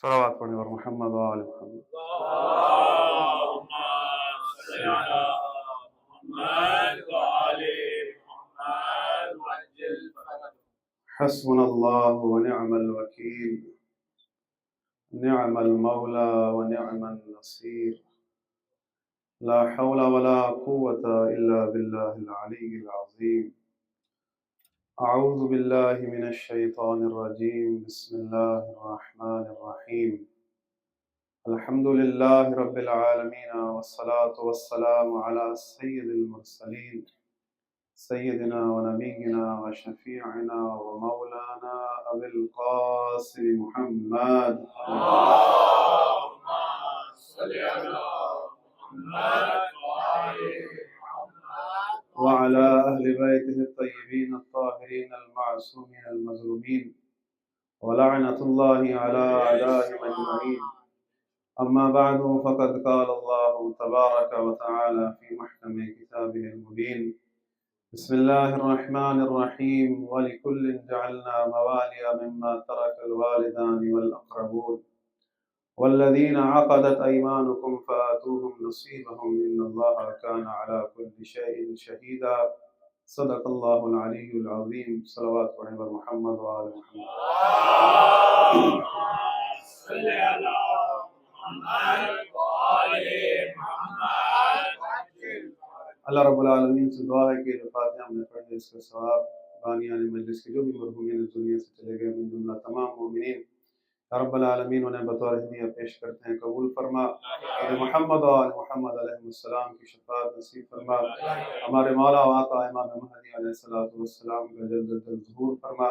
صلوات پڑھیں اور محمد و آل محمد. اللهم صل على محمد وآل محمد وعجل فرجهم. حسبنا الله ونعم الوكيل، نعم المولى ونعم النصير، لا حول ولا قوة إلا بالله العلي العظيم. أعوذ بالله من الشيطان الرجيم. بسم الله الرحمن الرحيم. الحمد لله رب العالمين، والصلاة والسلام على سيد المرسلين سيدنا ونبينا وشفيعنا ومولانا أبي القاسم محمد اللهم صل على محمد وآل محمد وعلى أهل بيته الطيبين الطاهرين المعصومين المظلومين، ولعنة الله على أعدائهم أجمعين. أما بعد، فقد قال الله تبارك وتعالى في محكم كتابه المبين. بسم الله الرحمن الرحيم. ولكل جعلنا موالي مما ترك الوالدان والأقربون والذين عقدت أيمانكم فآتوهم نصيبهم إن الله كان على كل شيء شهيدا. صدق الله العلي العظيم. صلوات على محمد وآل محمد. اللهم صل على محمد وآل محمد وعجل فرجهم. اللہ رب العالمین سے دعا ہے کہ جو فاتحہ ہم نے پڑھے اس کا ثواب بانیان مجلس کے جو بھی مرحومین اس دنیا سے چلے گئے من جملہ تمام مومنین یا رب العالمین انہیں بطور ہدیہ پیش کرتے ہیں، قبول فرما. اور محمد و آل محمد علیہ السلام کی شفاعت نصیب فرما. ہمارے مولا و آقا امام مہدی علیہ السلام کا جلد از جلد ظہور فرما.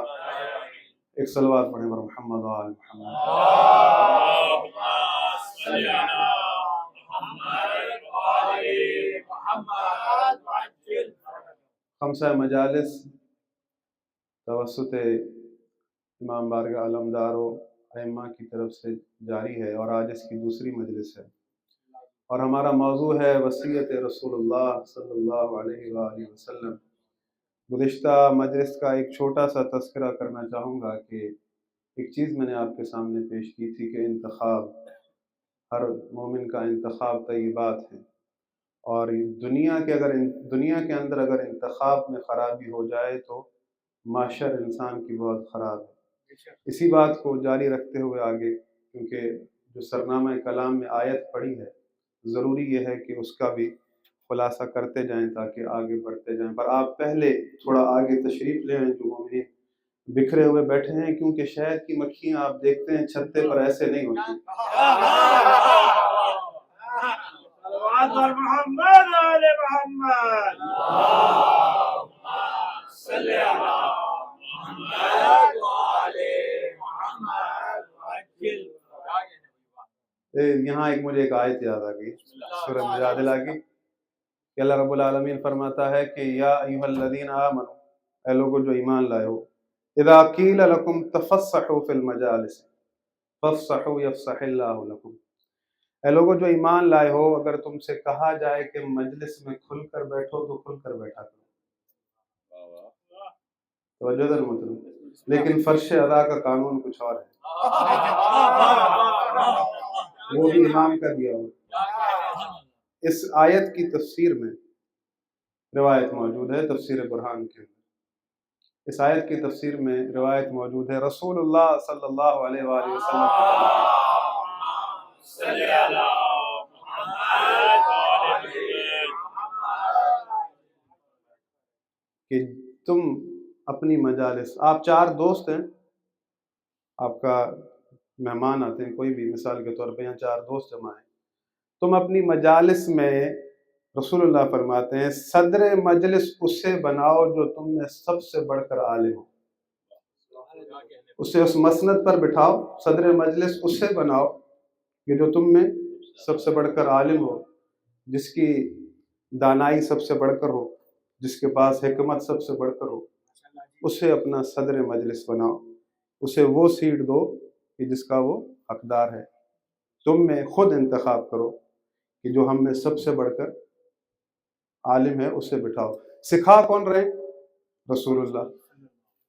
ایک صلوات پڑھیں اور محمد و آل محمد. اللهم صل على محمد وآل محمد وعجل فرجهم. خمسہ مجالس توسط امام بارگاہ علمدار و ائمہ کی طرف سے جاری ہے اور آج اس کی دوسری مجلس ہے، اور ہمارا موضوع ہے وصیت رسول اللہ صلی اللہ علیہ وآلہ وسلم. گزشتہ مجلس کا ایک چھوٹا سا تذکرہ کرنا چاہوں گا کہ ایک چیز میں نے آپ کے سامنے پیش کی تھی کہ انتخاب، ہر مومن کا انتخاب طیبات ہے، اور دنیا کے اندر اگر انتخاب میں خرابی ہو جائے تو معاشر انسان کی بہت خراب ہے. اسی بات کو جاری رکھتے ہوئے آگے، کیونکہ جو سرنامہ کلام میں آیت پڑھی ہے ضروری یہ ہے کہ اس کا بھی خلاصہ کرتے جائیں تاکہ آگے بڑھتے جائیں. پر آپ پہلے تھوڑا آگے تشریف لے آئیں جو مومنین بکھرے ہوئے بیٹھے ہیں، کیونکہ شہد کی مکھیاں آپ دیکھتے ہیں چھتے پر ایسے نہیں ہوتی. صلوات على محمد وآل محمد. اللهم صل على محمد وآل محمد وعجل فرجهم. یہاں ایک مجھے ایک آیت یاد آ گئی، سورہ مجادلہ کی، کہ اللہ رب العالمین فرماتا ہے کہ یا ایھا الذین آمنوا، اے لوگو جو ایمان لائے ہو، اذا قیل لکم تفصحوا فی المجالس فافصحوا یفصح اللہ لکم. اے لوگو جو ایمان لائے ہو، اگر تم سے کہا جائے کہ مجلس میں کھل کر بیٹھو تو کھل کر بیٹھا کرو. توجہ ذرا محترم، لیکن فرش ادا کا قانون کچھ اور ہے، وہ بھی امام کا دیا ہوا. اس آیت کی تفسیر میں روایت موجود ہے، تفسیر برہان کے اندر اس آیت کی تفسیر میں روایت موجود ہے. رسول اللہ صلی اللہ علیہ وآلہ وسلم صل على محمد وآل محمد. کہ تم اپنی مجالس، آپ چار دوست ہیں، آپ کا مہمان آتے ہیں کوئی بھی، مثال کے طور پہ یہاں چار دوست جمع ہیں، تم اپنی مجالس میں، رسول اللہ فرماتے ہیں صدر مجلس اسے بناؤ جو تم میں سب سے بڑھ کر عالم ہو. اسے اس مسند پر بٹھاؤ، صدر مجلس اسے بناؤ کہ جو تم میں سب سے بڑھ کر عالم ہو، جس کی دانائی سب سے بڑھ کر ہو، جس کے پاس حکمت سب سے بڑھ کر ہو، اسے اپنا صدر مجلس بناؤ، اسے وہ سیٹ دو کہ جس کا وہ حقدار ہے. تم میں خود انتخاب کرو کہ جو ہم میں سب سے بڑھ کر عالم ہے اسے بٹھاؤ. سکھا کون رہے؟ رسول اللہ.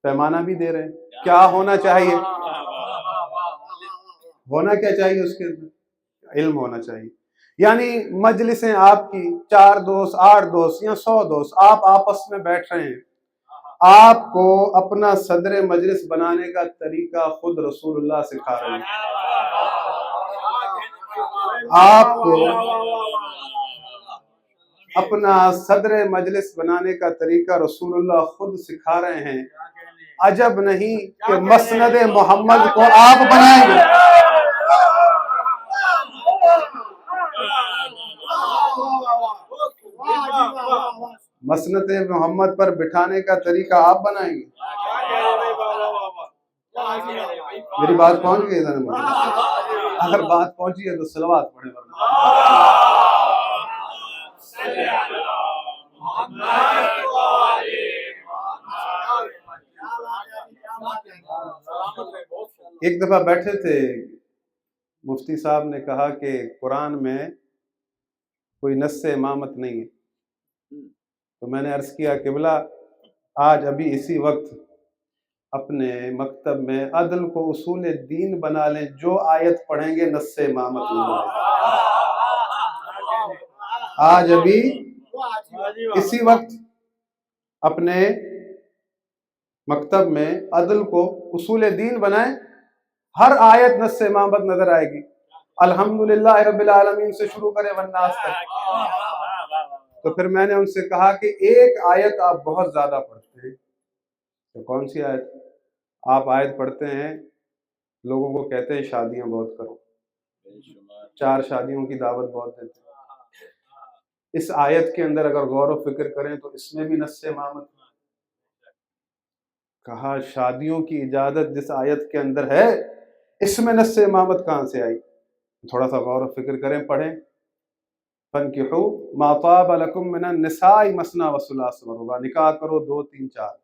پیمانہ بھی دے رہے ہیں کیا ہونا چاہیے. ہونا کیا چاہیے اس کے اندر؟ علم ہونا چاہیے. یعنی مجلسیں آپ کی 4 دوست 8 دوست یا 100 دوست آپ آپس میں بیٹھ رہے ہیں، آپ کو اپنا صدر مجلس بنانے کا طریقہ خود رسول اللہ سکھا رہے ہیں. آپ کو اپنا صدر مجلس بنانے کا طریقہ رسول اللہ خود سکھا رہے ہیں. عجب نہیں کہ مسند محمد کو آپ بنائیں گے. مسند محمد پر بٹھانے کا طریقہ آپ بنائیں گے. میری بات پہنچ گئی ذرا مجھے؟ اگر بات پہنچی ہے تو صلوات پڑھیں. ایک دفعہ بیٹھے تھے، مفتی صاحب نے کہا کہ قرآن میں کوئی نص امامت نہیں ہے. تو میں نے عرض کیا قبلہ آج ابھی اسی وقت اپنے مکتب میں عدل کو اصول دین بنا لیں، جو آیت پڑھیں گے نص امامت نہیں بنے. آج ابھی اسی وقت اپنے مکتب میں عدل کو اصول دین بنائیں، ہر آیت نص امامت نظر آئے گی. الحمدللہ رب العالمین سے شروع کریں والناس تک. تو پھر میں نے ان سے کہا کہ ایک آیت آپ بہت زیادہ پڑھتے ہیں. تو کون سی آیت؟ آپ آیت پڑھتے ہیں، لوگوں کو کہتے ہیں شادیاں بہت کرو، 4 شادیوں کی دعوت بہت دیتے ہیں. اس آیت کے اندر اگر غور و فکر کریں تو اس میں بھی نص امامت. کہا شادیوں کی اجازت جس آیت کے اندر ہے اس میں نص امامت کہاں سے آئی؟ تھوڑا سا غور و فکر کریں، پڑھیں. فَانْكِحُوا مَا طَابَ لَكُم مِّنَ النِّسَاءِ مَثْنَىٰ وَثُلَاثَ وَرُبَاعَ. نکاح کرو 2 3 4.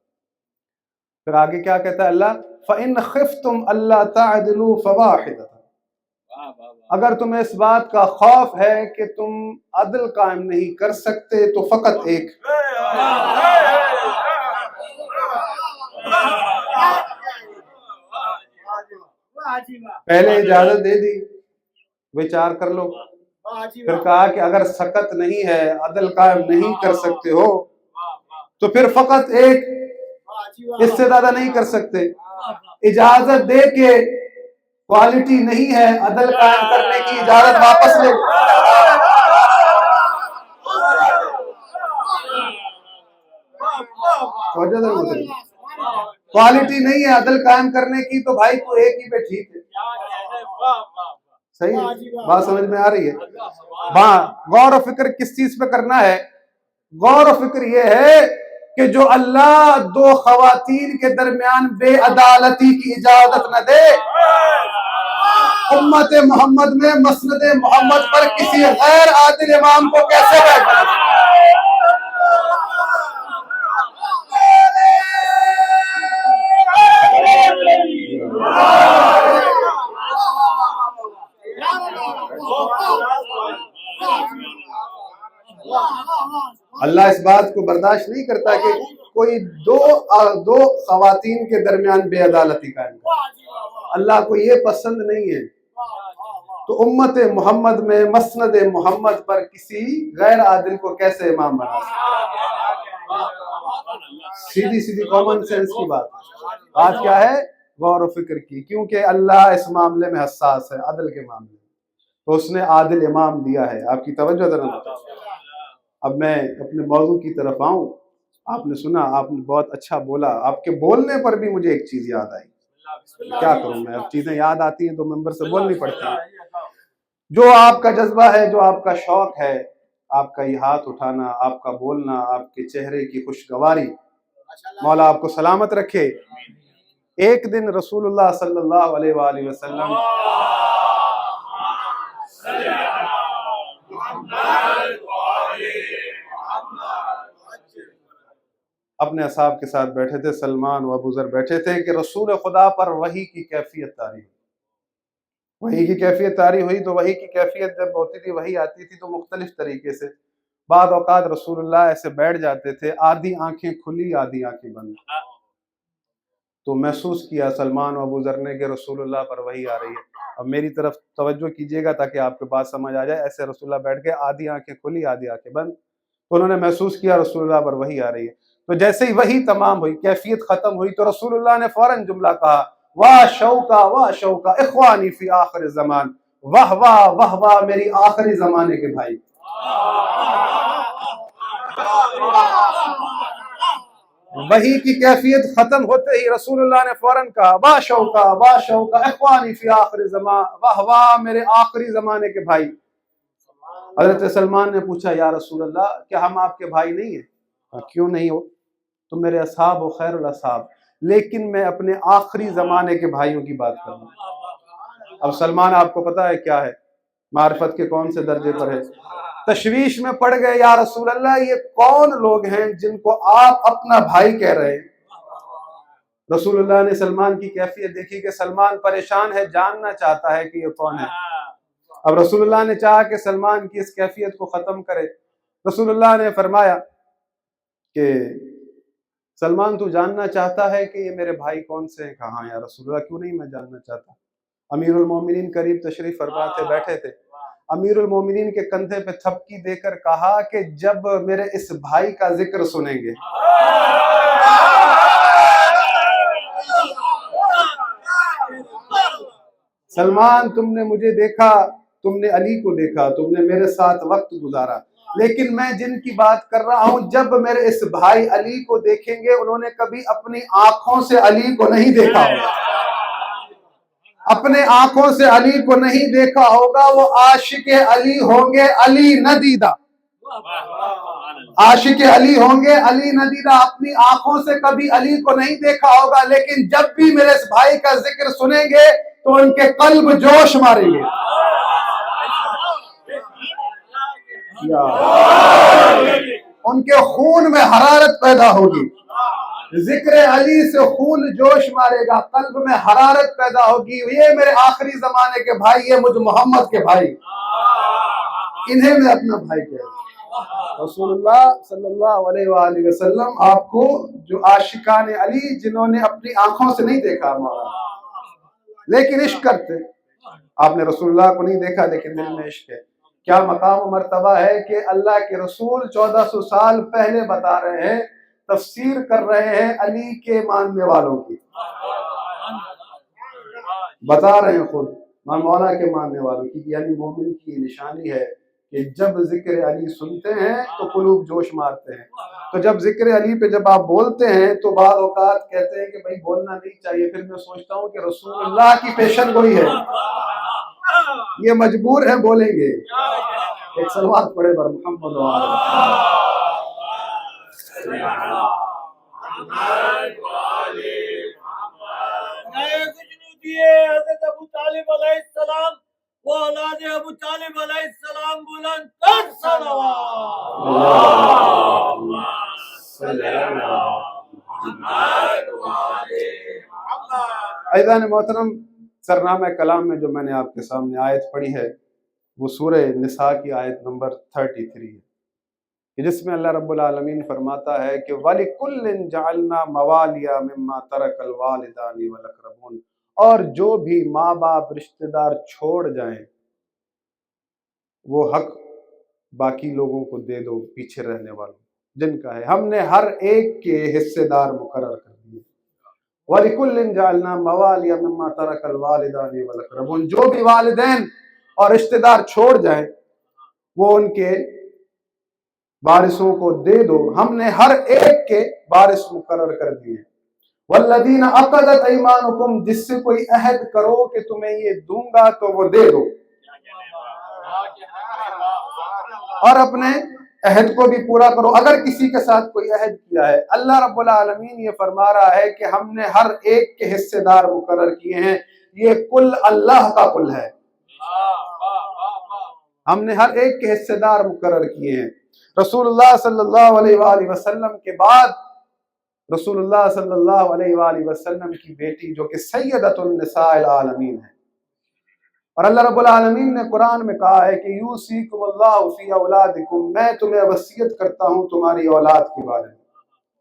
پھر آگے کیا کہتا ہے اللہ؟ فَإِنْ خِفْتُمْ أَلَّا تَعْدِلُوا فَوَاحِدَةً. اگر تمہیں اس بات کا خوف ہے کہ تم عدل قائم نہیں کر سکتے تو فقط ایک. پہلے اجازت دے دی وہ 4 کر لو، پھر کہا کہ اگر سکت نہیں ہے، عدل قائم نہیں کر سکتے ہو تو پھر فقط ایک، اس سے زیادہ نہیں کر سکتے. اجازت دے کے کوالٹی نہیں ہے، عدل قائم کرنے کی اجازت واپس لے. کوالٹی نہیں ہے عدل قائم کرنے کی تو بھائی تو ایک ہی پہ ٹھیک ہے. صحیح بات سمجھ میں آ رہی ہے؟ غور و فکر کس چیز پہ کرنا ہے؟ غور و فکر یہ ہے کہ جو اللہ 2 خواتین کے درمیان بے عدالتی کی اجازت نہ دے، امت محمد میں مسند محمد پر کسی غیر عادل امام کو کیسے بیٹھا؟ اللہ اس بات کو برداشت نہیں کرتا کہ کوئی دو خواتین کے درمیان بے عدالتی قائم کرے. اللہ کو یہ پسند نہیں ہے. تو امت محمد میں مسند محمد پر کسی غیر عادل کو کیسے امام بنا سکتے؟ سیدھی کامن سینس کی بات. بات کیا ہے؟ غور و فکر کی. کیونکہ اللہ اس معاملے میں حساس ہے، عدل کے معاملے میں، تو اس نے عادل امام دیا ہے. آپ کی توجہ ذرا. اب میں اپنے موضوع کی طرف آؤں. آپ نے سنا، آپ نے بہت اچھا بولا. آپ کے بولنے پر بھی مجھے ایک چیز یاد آئی. کیا کروں میں، اب چیزیں یاد آتی ہیں تو ممبر سے بولنی پڑتی ہیں. جو آپ کا جذبہ ہے، جو آپ کا شوق ہے، آپ کا یہ ہاتھ اٹھانا، آپ کا بولنا، آپ کے چہرے کی خوشگواری، مولا آپ کو سلامت رکھے. ایک دن رسول اللہ صلی اللہ علیہ وآلہ وسلم اپنے اصحاب کے ساتھ بیٹھے تھے. سلمان و ابو ذر بیٹھے تھے کہ رسول خدا پر وحی کی کیفیت طاری ہوئی. وحی کی کیفیت طاری ہوئی تو وحی کی کیفیت جب ہوتی تھی، وحی آتی تھی تو مختلف طریقے سے. بعض اوقات رسول اللہ ایسے بیٹھ جاتے تھے، آدھی آنکھیں کھلی آدھی آنکھیں بند. تو محسوس کیا سلمان و ابو ذر نے کہ رسول اللہ پر وحی آ رہی ہے. اب میری طرف توجہ کیجیے گا تاکہ آپ کو بات سمجھ آ جائے. ایسے رسول اللہ بیٹھ کے آدھی آنکھیں کھلی آدھی آنکھیں بند, تو انہوں نے محسوس کیا رسول اللہ پر وحی آ رہی ہے. تو جیسے ہی وحی تمام ہوئی, کیفیت ختم ہوئی, تو رسول اللہ نے فوراً جملہ کہا, واہ شوقا اخوانی فی آخر زمان, واہ واہ واہ واہ میری آخری زمانے کے بھائی. وحی کی کیفیت ختم ہوتے ہی رسول اللہ نے فوراً کہا, واہ شوقا اخوانی فی آخر زمان, واہ واہ میرے آخری زمانے کے بھائی. حضرت سلمان نے پوچھا, یا رسول اللہ کیا ہم آپ کے بھائی نہیں ہیں؟ کیوں نہیں ہو, تم میرے اصحاب ہو, خیر الاصحاب, لیکن میں اپنے آخری زمانے کے بھائیوں کی بات کر رہا ہوں. اب سلمان آپ کو پتا ہے کیا ہے, معرفت کے کون سے درجے پر ہے. تشویش میں پڑ گئے, یا رسول اللہ یہ کون لوگ ہیں جن کو آپ اپنا بھائی کہہ رہے ہیں؟ رسول اللہ نے سلمان کی کیفیت دیکھی کہ سلمان پریشان ہے, جاننا چاہتا ہے کہ یہ کون ہے. اب رسول اللہ نے چاہا کہ سلمان کی اس کیفیت کو ختم کرے. رسول اللہ نے فرمایا کہ سلمان تو جاننا چاہتا ہے کہ یہ میرے بھائی کون سے ہیں؟ کہا یا رسول اللہ کیوں نہیں, میں جاننا چاہتا. امیر المومنین قریب تشریف فرما تھے, بیٹھے تھے. امیر المومنین کے کندھے پہ تھپکی دے کر کہا کہ جب میرے اس بھائی کا ذکر سنیں گے سلمان تم نے مجھے دیکھا, تم نے علی کو دیکھا, تم نے میرے ساتھ وقت گزارا, لیکن میں جن کی بات کر رہا ہوں جب میرے اس بھائی علی کو دیکھیں گے, انہوں نے کبھی اپنی آنکھوں سے علی کو نہیں دیکھا ہوگا, اپنے آنکھوں سے علی کو نہیں دیکھا ہوگا, وہ عاشق علی ہوں گے علی ندیدہ, عاشق علی ہوں گے علی ندیدہ, اپنی آنکھوں سے کبھی علی کو نہیں دیکھا ہوگا, لیکن جب بھی میرے اس بھائی کا ذکر سنیں گے تو ان کے قلب جوش ماریں گے. ان کے خون میں حرارت پیدا ہوگی, ذکر علی سے خون جوش مارے گا, قلب میں حرارت پیدا ہوگی. یہ میرے آخری زمانے کے بھائی, یہ مجھ محمد کے بھائی, انہیں میں اپنا بھائی کہہ رہا ہوں. رسول اللہ صلی اللہ علیہ وآلہ وسلم آپ کو جو عاشقان علی جنہوں نے اپنی آنکھوں سے نہیں دیکھا ہمارا لیکن عشق کرتے, آپ نے رسول اللہ کو نہیں دیکھا لیکن دل میں عشق ہے. کیا مقام و مرتبہ ہے کہ اللہ کے رسول 1400 سال پہلے بتا رہے ہیں, تفسیر کر رہے ہیں علی کے ماننے والوں کی, بتا رہے ہیں خود مولا کے ماننے والوں کی, یعنی مومن کی نشانی ہے کہ جب ذکر علی سنتے ہیں تو قلوب جوش مارتے ہیں. تو جب ذکر علی پہ جب آپ بولتے ہیں تو بعض اوقات کہتے ہیں کہ بھائی بولنا نہیں چاہیے, پھر میں سوچتا ہوں کہ رسول اللہ کی پیشن گوئی ہے, یہ مجبور ہے بولیں گے. ایک صلوات پڑھے بر محمد و حضرت ابو طالب علیہ السلام وہ اولاد ابو طالب علیہ السلام بلند کر صلوات. اللہم صلی علی محمد و آل محمد. عزیزان محترم, سرنامہ کلام میں جو میں نے آپ کے سامنے آیت پڑھی ہے وہ سورہ نساء کی آیت نمبر 33 ہے, جس میں اللہ رب العالمین فرماتا ہے کہ وَلِكُلٍّ جَعَلْنَا مَوَالِيَ مِمَّا تَرَكَ الْوَالِدَانِ وَالْأَقْرَبُونَ, اور جو بھی ماں باپ رشتہ دار چھوڑ جائیں وہ حق باقی لوگوں کو دے دو, پیچھے رہنے والوں جن کا ہے. ہم نے ہر ایک کے حصے دار مقرر کر دیے. وَلِكُلٍّ جَعَلْنَا مَوَالِيَ مِمَّا تَرَكَ الْوَالِدَانِ وَالْأَقْرَبُونَ, جو بھی والدین اور رشتہ دار چھوڑ جائیں وہ ان کے وارثوں کو دے دو. ہم نے ہر ایک کے وارث مقرر کر دیے. والذین عقدت ایمانکم, جس سے کوئی عہد کرو کہ تمہیں یہ دوں گا تو وہ دے دو, اور اپنے عہد کو بھی پورا کرو اگر کسی کے ساتھ کوئی عہد کیا ہے. اللہ رب العالمین یہ فرما رہا ہے کہ ہم نے ہر ایک کے حصے دار مقرر کیے ہیں. یہ کل اللہ کا کل ہے, ہم نے ہر ایک کے حصے دار مقرر کیے ہیں. رسول اللہ صلی اللہ علیہ وآلہ وسلم کے بعد رسول اللہ صلی اللہ علیہ وآلہ وسلم کی بیٹی جو کہ سیدۃ النساء العالمین ہے, اور اللہ رب العالمین نے قرآن میں کہا ہے کہ یوصیکم اللہ فی اولادکم, میں تمہیں وصیت کرتا ہوں تمہاری اولاد کے بارے میں.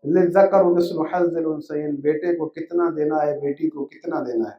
للذکر مثل حظ الانثیین, بیٹے کو کتنا دینا ہے, بیٹی کو کتنا دینا ہے.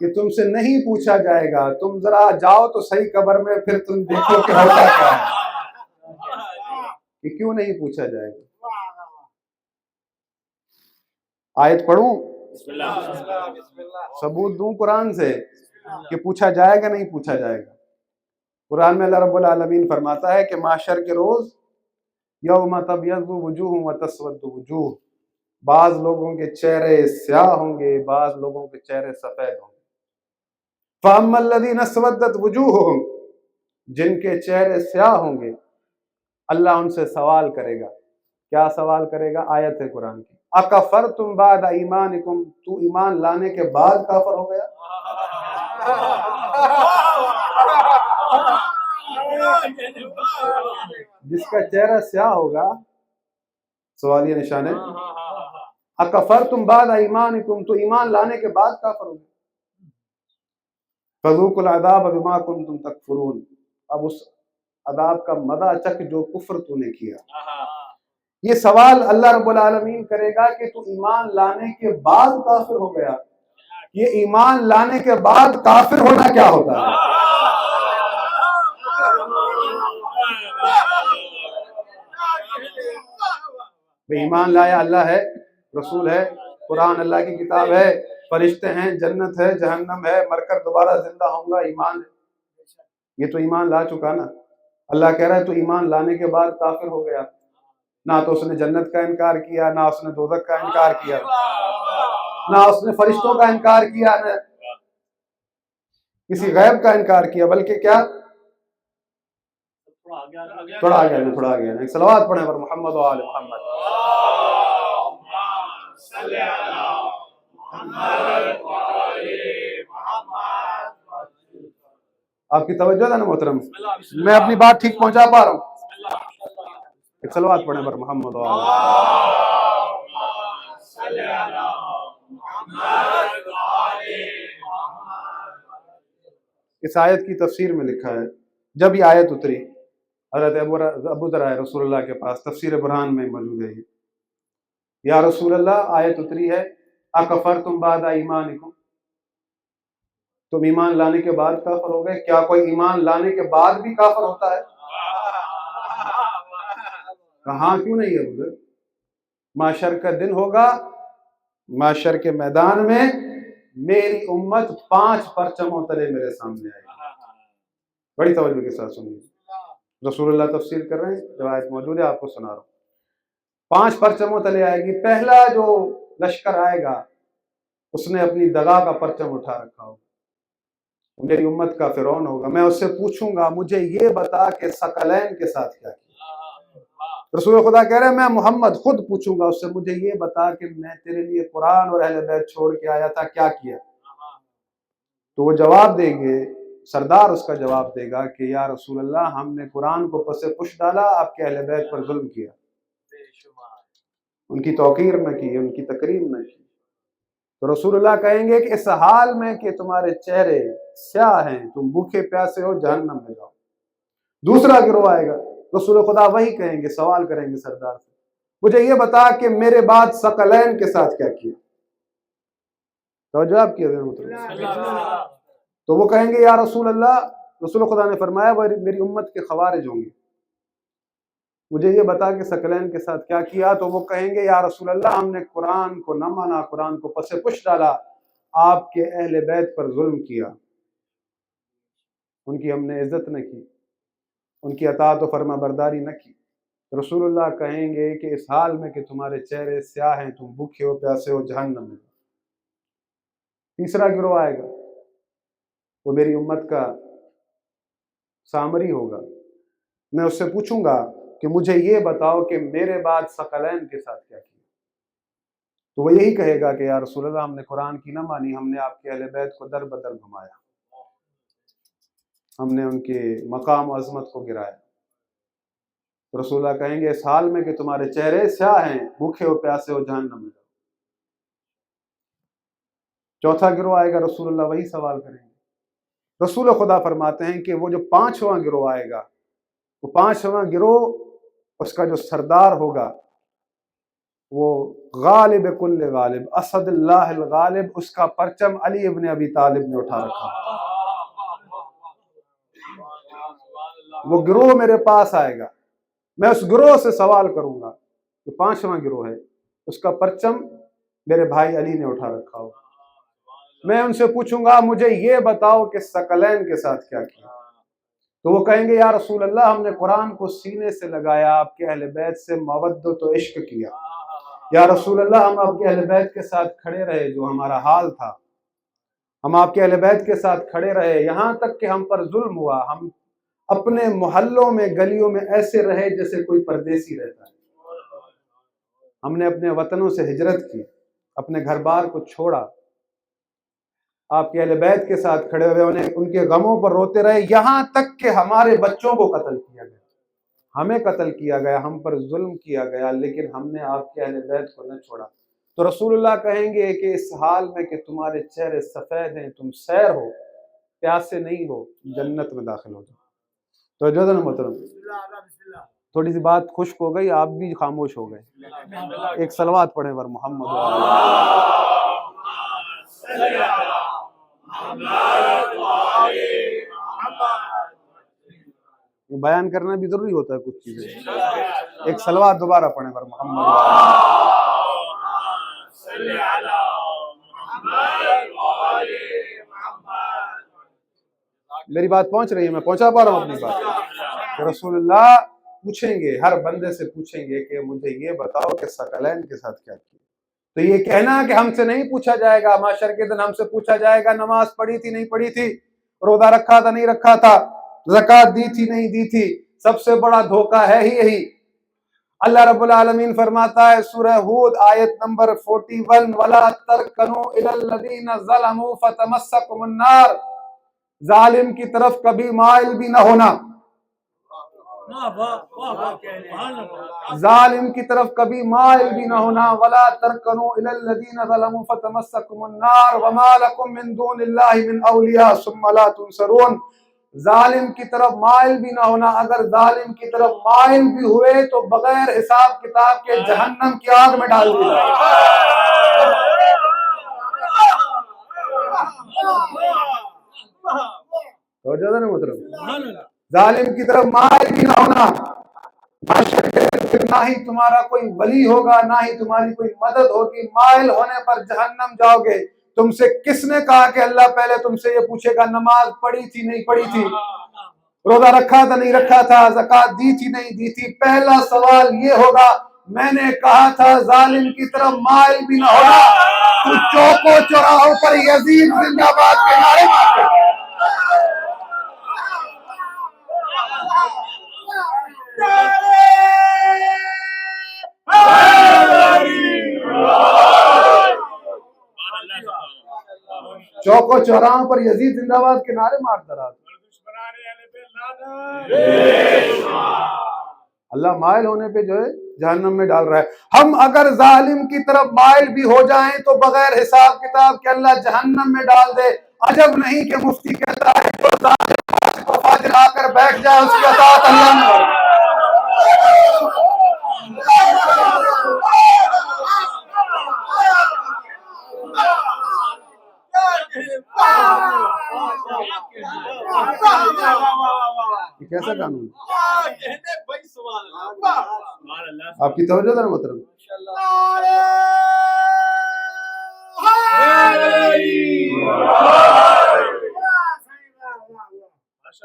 کہ تم سے نہیں پوچھا جائے گا، تم ذرا جاؤ تو صحیح قبر میں، پھر تم دیکھو کہ ہوتا کیا ہے، کہ کیوں نہیں پوچھا جائے گا۔ آیت پڑھوں، ثبوت دوں قرآن سے کہ پوچھا جائے گا نہیں پوچھا جائے گا۔ قرآن میں اللہ رب العالمین فرماتا ہے کہ محشر کے روز یوم تبیض وجوہ وتسود وجوہ، بعض لوگوں کے چہرے سیاہ ہوں گے، بعض لوگوں کے چہرے سفید ہوں گے۔ فَأَمَّا الَّذِينَ اسْوَدَّتْ وُجُوهُهُمْ، جن کے چہرے سیاہ ہوں گے، اللہ ان سے سوال کرے گا۔ کیا سوال کرے گا؟ آیت ہے قرآن کی، اَكَفَرْتُمْ بَعْدَ ایمانکم، تو ایمان لانے کے بعد کافر ہو گیا؟ جس کا چہرہ سیاہ ہوگا، سوالیہ نشان ہے، اَكَفَرْتُمْ بَعْدَ ایمانکم، تو ایمان لانے کے بعد کافر ہو گیا۔ فَذُوقُوا الْعَذَابَ بِمَا كُنْتُمْ تَكْفُرُونَ، اب اس عذاب کا مزہ چکھ جو کفر تو نے کیا۔ یہ سوال اللہ رب العالمین کرے گا کہ تو ایمان لانے کے بعد کافر ہو گیا۔ یہ ایمان لانے کے بعد کافر ہونا کیا ہوتا ہے؟ بے ایمان لایا اللہ ہے، رسول ہے، قرآن اللہ کی کتاب ہے، فرشتے ہیں، جنت ہے، جہنم ہے، مر کر دوبارہ زندہ ہوں گا، ایمان ہے، یہ تو ایمان لا چکا نا۔ اللہ کہہ رہا ہے تو ایمان لانے کے بعد کافر ہو گیا، نہ تو اس نے جنت کا انکار کیا، نہ اس نے دوزخ کا انکار کیا، نہ اس نے فرشتوں کا انکار کیا، نہ کسی غیب کا انکار کیا، بلکہ کیا؟ تھوڑا آ گیا ایک صلوات پڑھیں پر محمد و آل محمد۔ آپ کی توجہ ہے نا محترم؟ میں اپنی بات ٹھیک پہنچا پا رہا ہوں؟ ایک صلوات پڑھیں پر محمد و آل محمد۔ اس آیت کی تفسیر میں لکھا ہے، جب یہ آیت اتری حضرت ابو ذر رسول اللہ کے پاس، تفسیر برہان میں موجود ہے، یا رسول اللہ آیت اتری ہے اکفرتم بعد ایمانکم، تم ایمان لانے کے بعد کافر ہو گئے۔ کیا کوئی ایمان لانے کے بعد بھی کافر ہوتا ہے؟ کہاں کیوں نہیں ہے ابو ذر؟ محشر کا دن ہوگا، محشر کے میدان میں میری امت 5 پرچموں تلے میرے سامنے آئے گی۔ بڑی توجہ کے ساتھ سنیے، رسول اللہ تفسیر کر رہے ہیں، روایت موجود ہے، آپ کو سنا رہا ہوں۔ 5 پرچموں تلے آئے گی۔ پہلا جو لشکر آئے گا اس نے اپنی دغا کا پرچم اٹھا رکھا ہوگا، میری امت کا فرعون ہوگا۔ میں اس سے پوچھوں گا مجھے یہ بتا کہ ثقلین کے ساتھ کیا کیا۔ رسول خدا کہہ رہے ہیں میں محمد خود پوچھوں گا اس سے، مجھے یہ بتا کہ میں تیرے لیے قرآن اور اہل بیت چھوڑ کے آیا تھا، کیا کیا؟ تو وہ جواب دیں گے، سردار اس کا جواب دے گا کہ یا رسول اللہ ہم نے قرآن کو پس پش ڈالا، آپ کے اہل بیت پر ظلم کیا، ان کی توقیر نہ کی، ان کی تکریم نہ کی۔ تو رسول اللہ کہیں گے کہ اس حال میں کہ تمہارے چہرے سیاہ ہیں، تم بھوکے پیاسے ہو، جہنم میں جاؤ۔ دوسرا گروہ آئے گا، رسول خدا وہی کہیں گے، سوال کریں گے سردار سے، مجھے یہ بتا کہ میرے بعد ثقلین کے ساتھ کیا کیا۔ توجہ آپ کی تو وہ کہیں گے یا رسول اللہ، رسول خدا نے فرمایا وہ میری امت کے خوارج ہوں گے، مجھے یہ بتا کہ ثقلین کے ساتھ کیا کیا۔ تو وہ کہیں گے یا رسول اللہ ہم نے قرآن کو نہ مانا، قرآن کو پس پش ڈالا، آپ کے اہل بیت پر ظلم کیا، ان کی ہم نے عزت نہ کی، ان کی اطاعت و فرما برداری نہ کی۔ رسول اللہ کہیں گے کہ اس حال میں کہ تمہارے چہرے سیاہ ہیں، تم بھوکے ہو پیاسے ہو، جہنم میں۔ تیسرا گروہ آئے گا، وہ میری امت کا سامری ہوگا، میں اس سے پوچھوں گا کہ مجھے یہ بتاؤ کہ میرے بعد ثقلین کے ساتھ کیا کیا۔ تو وہ یہی کہے گا کہ یا رسول اللہ ہم نے قرآن کی نہ مانی، ہم نے آپ کے اہل بیت کو در بدر گھمایا، ہم نے ان کے مقام و عظمت کو گرایا۔ تو رسول اللہ کہیں گے اس حال میں کہ تمہارے چہرے سیاہ ہیں، بھوکے ہو پیاسے ہو، جہنم میں جاؤ۔ چوتھا گروہ آئے گا، رسول اللہ وہی سوال کریں گے۔ رسول خدا فرماتے ہیں کہ وہ جو 5واں گروہ آئے گا، وہ 5واں گروہ اس کا جو سردار ہوگا وہ غالب کل غالب، اسد اللہ الغالب، اس کا پرچم علی ابن ابی طالب نے اٹھا رکھا۔ وہ گروہ میرے پاس آئے گا، میں اس گروہ سے سوال کروں گا، جو 5واں گروہ ہے، اس کا پرچم میرے بھائی علی نے اٹھا رکھا ہو۔ میں ان سے پوچھوں گا مجھے یہ بتاؤ کہ ثقلین کے ساتھ کیا کیا؟ تو وہ کہیں گے یا رسول اللہ ہم نے قرآن کو سینے سے لگایا، آپ کے اہل بیت سے مودت و عشق کیا۔ یا رسول اللہ ہم آپ کے اہل بیت کے ساتھ کھڑے رہے، جو ہمارا حال تھا، ہم آپ کے اہل بیت کے ساتھ کھڑے رہے، یہاں تک کہ ہم پر ظلم ہوا، ہم اپنے محلوں میں گلیوں میں ایسے رہے جیسے کوئی پردیسی رہتا ہے۔ ہم نے اپنے وطنوں سے ہجرت کی، اپنے گھر بار کو چھوڑا، آپ کے اہل بیت کے ساتھ کھڑے ہوئے، ان کے غموں پر روتے رہے، یہاں تک کہ ہمارے بچوں کو قتل کیا گیا، ہمیں قتل کیا گیا، ہم پر ظلم کیا گیا، لیکن ہم نے آپ کے اہل بیت کو نہ چھوڑا۔ تو رسول اللہ کہیں گے کہ اس حال میں کہ تمہارے چہرے سفید ہیں، تم سیر ہو، پیاسے نہیں ہو، جنت میں داخل ہو جاؤ۔ تو جو محترم تھوڑی سی بات خشک ہو گئی، آپ بھی خاموش ہو گئے۔ ایک صلوات پڑھیں ور محمد بیان کرنا بھی ضروری ہوتا ہے کچھ چیزیں۔ ایک صلوات دوبارہ پڑھیں ور محمد۔ میری بات پہنچ رہی ہے؟ میں پہنچا پا رہا ہوں اپنی بات؟ کہ رسول اللہ پوچھیں گے، ہر بندے سے پوچھیں گے کہ مجھے یہ بتاؤ کہ ثقلین کے ساتھ کیا کیا۔ تو یہ کہنا کہ ہم سے نہیں پوچھا جائے گا، محشر کے دن ہم سے پوچھا جائے گا نماز پڑھی تھی نہیں پڑھی تھی، روزہ رکھا تھا نہیں رکھا تھا، زکوٰۃ دی تھی نہیں دی تھی، سب سے بڑا دھوکہ ہے ہی یہی۔ اللہ رب العالمین فرماتا ہے سورہ ہود آیت نمبر 41 وَلَا تَرْكَنُوا إِلَى الَّذِينَ ظَلَمُوا فَتَمَسَّكُمُ النَّارُ، ظالم کی طرف کبھی مائل بھی نہ ہونا، ظالم کی طرف کبھی مائل بھی نہ ہونا۔ وَلَا تَرْكَنُوا إِلَى الَّذِينَ ظَلَمُوا فَتَمَسَّكُمُ النَّارُ وَمَا لَكُم مِّن دُونِ اللَّهِ مِنْ أَوْلِيَاءَ ثُمَّ لَا تُنصَرُونَ۔ ظالم کی طرف مائل بھی نہ ہونا، اگر ظالم کی طرف مائل بھی ہوئے تو بغیر حساب کتاب کے جہنم کی آگ میں ڈال دی جائے۔ تو جو ہے محترم، ظالم کی طرف مائل بھی نہ ہونا، نہ ہی تمہارا کوئی ولی ہوگا، نہ ہی تمہاری کوئی مدد ہوگی، مائل ہونے پر جہنم جاؤ گے۔ تم سے کس نے کہا کہ اللہ پہلے تم سے یہ پوچھے گا نماز پڑھی تھی نہیں پڑھی تھی، روزہ رکھا تھا نہیں رکھا تھا، زکوٰۃ دی تھی نہیں دی تھی؟ پہلا سوال یہ ہوگا، میں نے کہا تھا ظالم کی طرف مائل بھی نہ ہونا، تو چوکوں چوراہوں پر یزید زندہ باد کے نعرے مارتے۔ چوکوں چوراہوں پر یزید زندہ باد کے نعرے مارتا رہا۔ اللہ مائل ہونے پہ جو ہے جہنم میں ڈال رہا ہے۔ ہم اگر ظالم کی طرف مائل بھی ہو جائیں تو بغیر حساب کتاب کے اللہ جہنم میں ڈال دے۔ عجب نہیں کہ مفتی کہتا ہے جو ظالم کو فاجر آ کر بیٹھ جائے اس کی اطاعت اللہ میں ہو۔ یہ کیسا قانون ہے؟ آپ کی توجہ ذرا محترم۔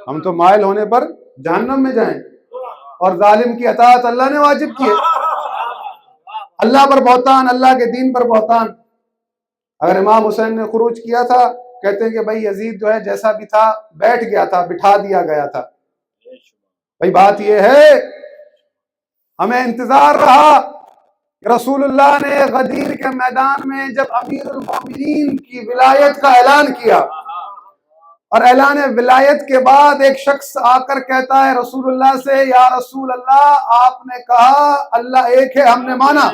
ہم تو مائل ہونے پر جہنم میں جائیں اور ظالم کی اطاعت اللہ نے واجب کی ہے۔ اللہ پر بہتان، اللہ کے دین پر بہتان۔ اگر امام حسین نے خروج کیا تھا، کہتے ہیں کہ بھائی یزید جو ہے جیسا بھی تھا بیٹھ گیا تھا، بٹھا دیا گیا تھا۔ بھائی بات یہ ہے ہمیں انتظار رہا، رسول اللہ نے غدیر کے میدان میں جب امیر المومنین کی ولایت کا اعلان کیا، اور اعلان ولایت کے بعد ایک شخص آ کر کہتا ہے رسول اللہ سے، یا رسول اللہ آپ نے کہا اللہ ایک ہے، ہم نے مانا،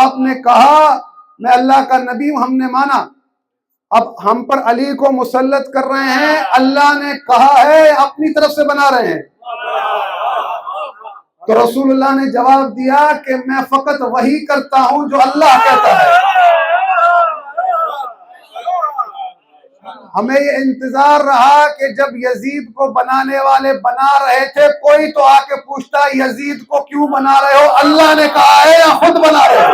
آپ نے کہا میں اللہ کا نبی ہوں، ہم نے مانا، اب ہم پر علی کو مسلط کر رہے ہیں، اللہ نے کہا ہے اپنی طرف سے بنا رہے ہیں۔ تو رسولullah نے جواب دیا کہ میں فقط وہی کرتا ہوں جو اللہ کہتا ہے۔ ہمیں یہ انتظار رہا کہ جب یزید کو بنانے والے بنا رہے تھے، کوئی تو آ کے پوچھتا یزید کو کیوں بنا رہے ہو، اللہ نے کہا ہے یا خود بنا رہے ہو؟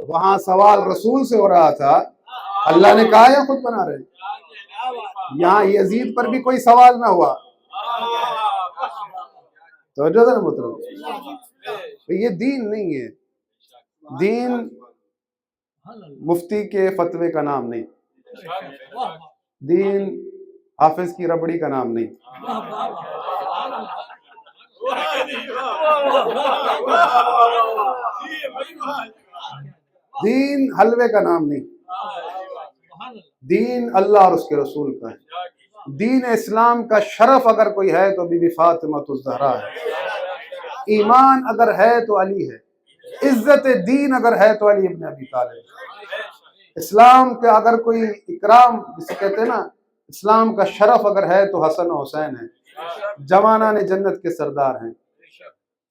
وہاں سوال رسول سے ہو رہا تھا، اللہ نے کہا یا خود بنا رہے ہیں؟ یہاں یزید پر بھی کوئی سوال نہ ہوا۔ توجہ ہے نا مطلب، یہ دین نہیں ہے، دین مفتی کے فتوے کا نام نہیں، دین حافظ کی ربڑی کا نام نہیں، دین حلوے کا نام نہیں، دین اللہ اور اس کے رسول کا ہے۔ دین اسلام کا شرف اگر کوئی ہے تو بی بی فاطمہ الزہرا ہے، ایمان اگر ہے تو علی ہے، عزت دین اگر ہے تو علی ابن ابی طالب ہے۔ اسلام کا اگر کوئی اکرام جسے کہتے ہیں نا، اسلام کا شرف اگر ہے تو حسن و حسین ہے، جوانان جنت کے سردار ہیں۔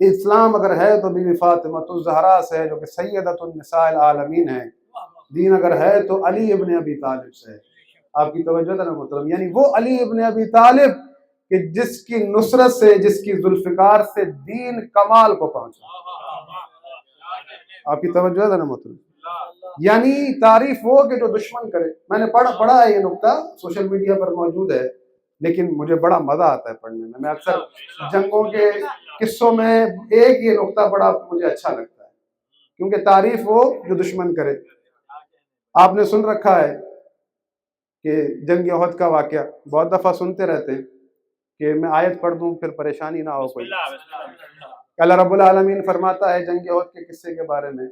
اسلام اگر ہے تو بی بی فاطمہ الزہرا سے ہے جو کہ سیدۃ النساء العالمین ہے۔ دین اگر ہے تو علی ابن ابی طالب سے ہے۔ آپ کی توجہ ہے نا محترم، یعنی وہ علی ابن ابی طالب کہ جس کی نصرت سے، جس کی ذوالفقار سے دین کمال کو پہنچا۔ آپ کی توجہ ہے نا محترم، یعنی تعریف وہ کہ جو دشمن کرے۔ میں نے پڑھا ہے یہ نقطہ، سوشل میڈیا پر موجود ہے، لیکن مجھے بڑا مزہ آتا ہے پڑھنے میں۔ میں اکثر جنگوں کے قصوں میں ایک یہ نقطہ بڑا مجھے اچھا لگتا ہے، کیونکہ تعریف وہ جو دشمن کرے۔ آپ نے سن رکھا ہے کہ جنگ احد کا واقعہ بہت دفعہ سنتے رہتے ہیں، کہ میں آیت پڑھ دوں پھر پریشانی نہ ہو کوئی۔ اللہ رب العالمین فرماتا ہے جنگ احد کے قصے کے بارے میں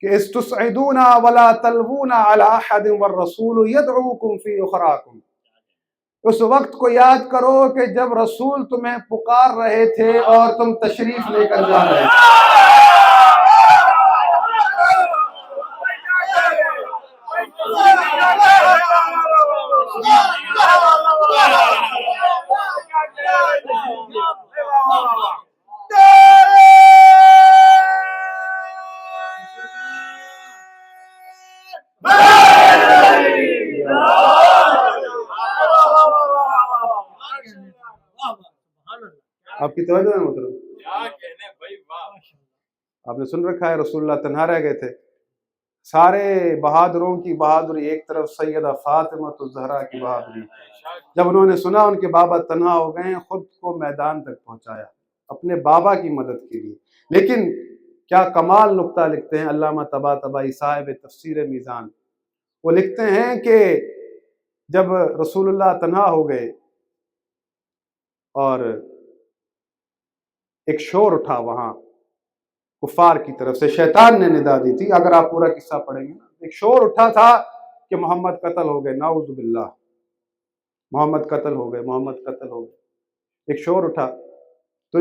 کہ استصعدون ولا تلوون علی احد والرسول یدعوکم فی اخراکم۔ اس وقت کو یاد کرو کہ جب رسول تمہیں پکار رہے تھے اور تم تشریف لے کر جا رہے تھے۔ آپ کی توجہ ہے محترم، آپ نے سن رکھا ہے رسول اللہ تنہا رہ گئے تھے، سارے بہادروں کی بہادری ایک طرف، سیدہ فاطمہ الزہرا کی بہادری۔ جب انہوں نے سنا ان کے بابا تنہا ہو گئے، خود کو میدان تک پہنچایا اپنے بابا کی مدد کے لیے۔ لیکن کیا کمال نقطہ لکھتے ہیں علامہ طباطبائی صاحب تفسیر میزان، وہ لکھتے ہیں کہ جب رسول اللہ تنہا ہو گئے اور ایک شور اٹھا وہاں کفار کی طرف سے، شیطان نے ندا دی تھی، اگر آپ پورا قصہ پڑھیں گے نا، ایک شور اٹھا تھا کہ محمد قتل ہو گئے، نعوذ باللہ، محمد قتل ہو گئے، محمد قتل ہو گئے، ایک شور اٹھا۔ تو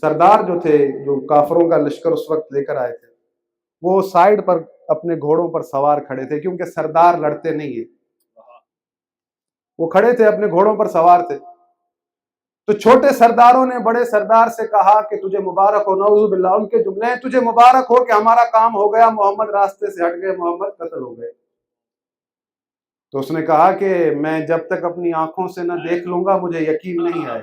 سردار جو تھے، جو کافروں کا لشکر اس وقت لے کر آئے تھے، وہ سائیڈ پر اپنے گھوڑوں پر سوار کھڑے تھے، کیونکہ سردار لڑتے نہیں ہیں، وہ کھڑے تھے اپنے گھوڑوں پر سوار تھے۔ تو چھوٹے سرداروں نے بڑے سردار سے کہا کہ تجھے مبارک ہو، نعوذ باللہ، ان کے جملے ہیں تجھے مبارک ہو کہ ہمارا کام ہو گیا، محمد راستے سے ہٹ گئے، محمد قتل ہو گئے۔ تو اس نے کہا کہ میں جب تک اپنی آنکھوں سے نہ دیکھ لوں گا مجھے یقین نہیں آئے۔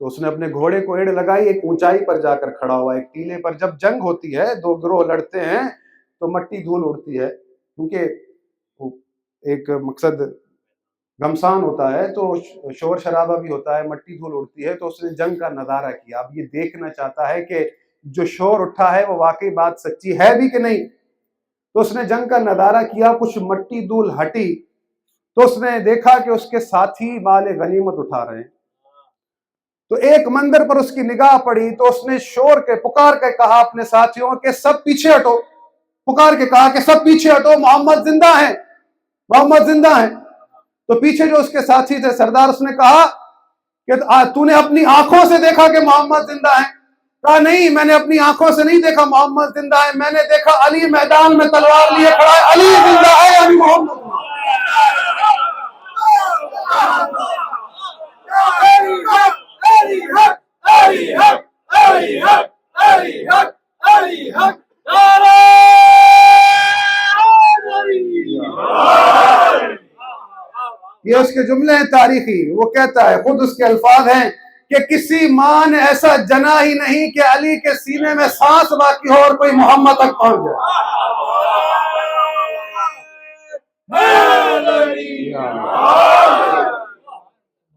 تو اس نے اپنے گھوڑے کو ایڑ لگائی، ایک اونچائی پر جا کر کھڑا ہوا، ایک ٹیلے پر۔ جب جنگ ہوتی ہے، دو گروہ لڑتے ہیں تو مٹی دھول اڑتی ہے، کیونکہ ایک مقصد گھمسان ہوتا ہے تو شور شرابہ بھی ہوتا ہے، مٹی دھول اڑتی ہے۔ تو اس نے جنگ کا نظارہ کیا، اب یہ دیکھنا چاہتا ہے کہ جو شور اٹھا ہے وہ واقعی بات سچی ہے بھی کہ نہیں۔ تو اس نے جنگ کا نظارہ کیا، کچھ مٹی دھول ہٹی تو اس نے دیکھا کہ اس کے ساتھی مال غنیمت اٹھا رہے ہیں۔ تو ایک منظر پر اس کی نگاہ پڑی تو اس نے شور کے پکار کے کہا اپنے ساتھیوں کہ سب پیچھے ہٹو، پکار کے کہا کہ سب پیچھے ہٹو، محمد زندہ ہیں، محمد زندہ ہیں۔ تو پیچھے جو اس کے ساتھی تھے سردار، اس نے کہا کہ تو نے اپنی آنکھوں سے دیکھا کہ محمد زندہ ہیں؟ کہا نہیں، میں نے اپنی آنکھوں سے نہیں دیکھا محمد زندہ ہے، میں نے دیکھا علی میدان میں تلوار لیے کھڑا ہے، علی زندہ ہے یعنی محمد یہ اس کے جملے ہیں تاریخی. وہ کہتا ہے، خود اس کے الفاظ ہیں کہ کسی ماں نے ایسا جنا ہی نہیں کہ علی کے سینے میں سانس باقی ہو اور کوئی محمد تک پہنچ جائے.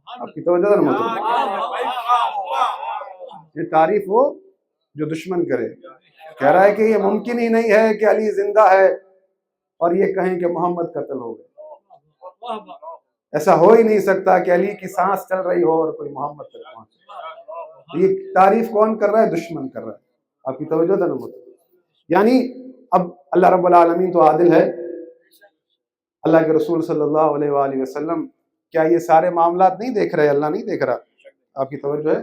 آپ کی توجہ ذرا مطلب یہ تعریف وہ جو دشمن کرے، کہہ رہا ہے کہ یہ ممکن ہی نہیں ہے کہ علی زندہ ہے اور یہ کہیں کہ محمد قتل ہو گئے. ایسا ہو ہی نہیں سکتا کہ علی کی سانس چل رہی ہو اور کوئی محمد تک پہنچے. یہ تعریف کون کر رہا ہے؟ دشمن کر رہا ہے. آپ کی توجہ ذرا مطلب یعنی اب اللہ رب العالمین تو عادل ہے. اللہ کے رسول صلی اللہ علیہ وآلہ وسلم کیا یہ سارے معاملات نہیں دیکھ رہے؟ اللہ نہیں دیکھ رہا؟ آپ کی توجہ ہے.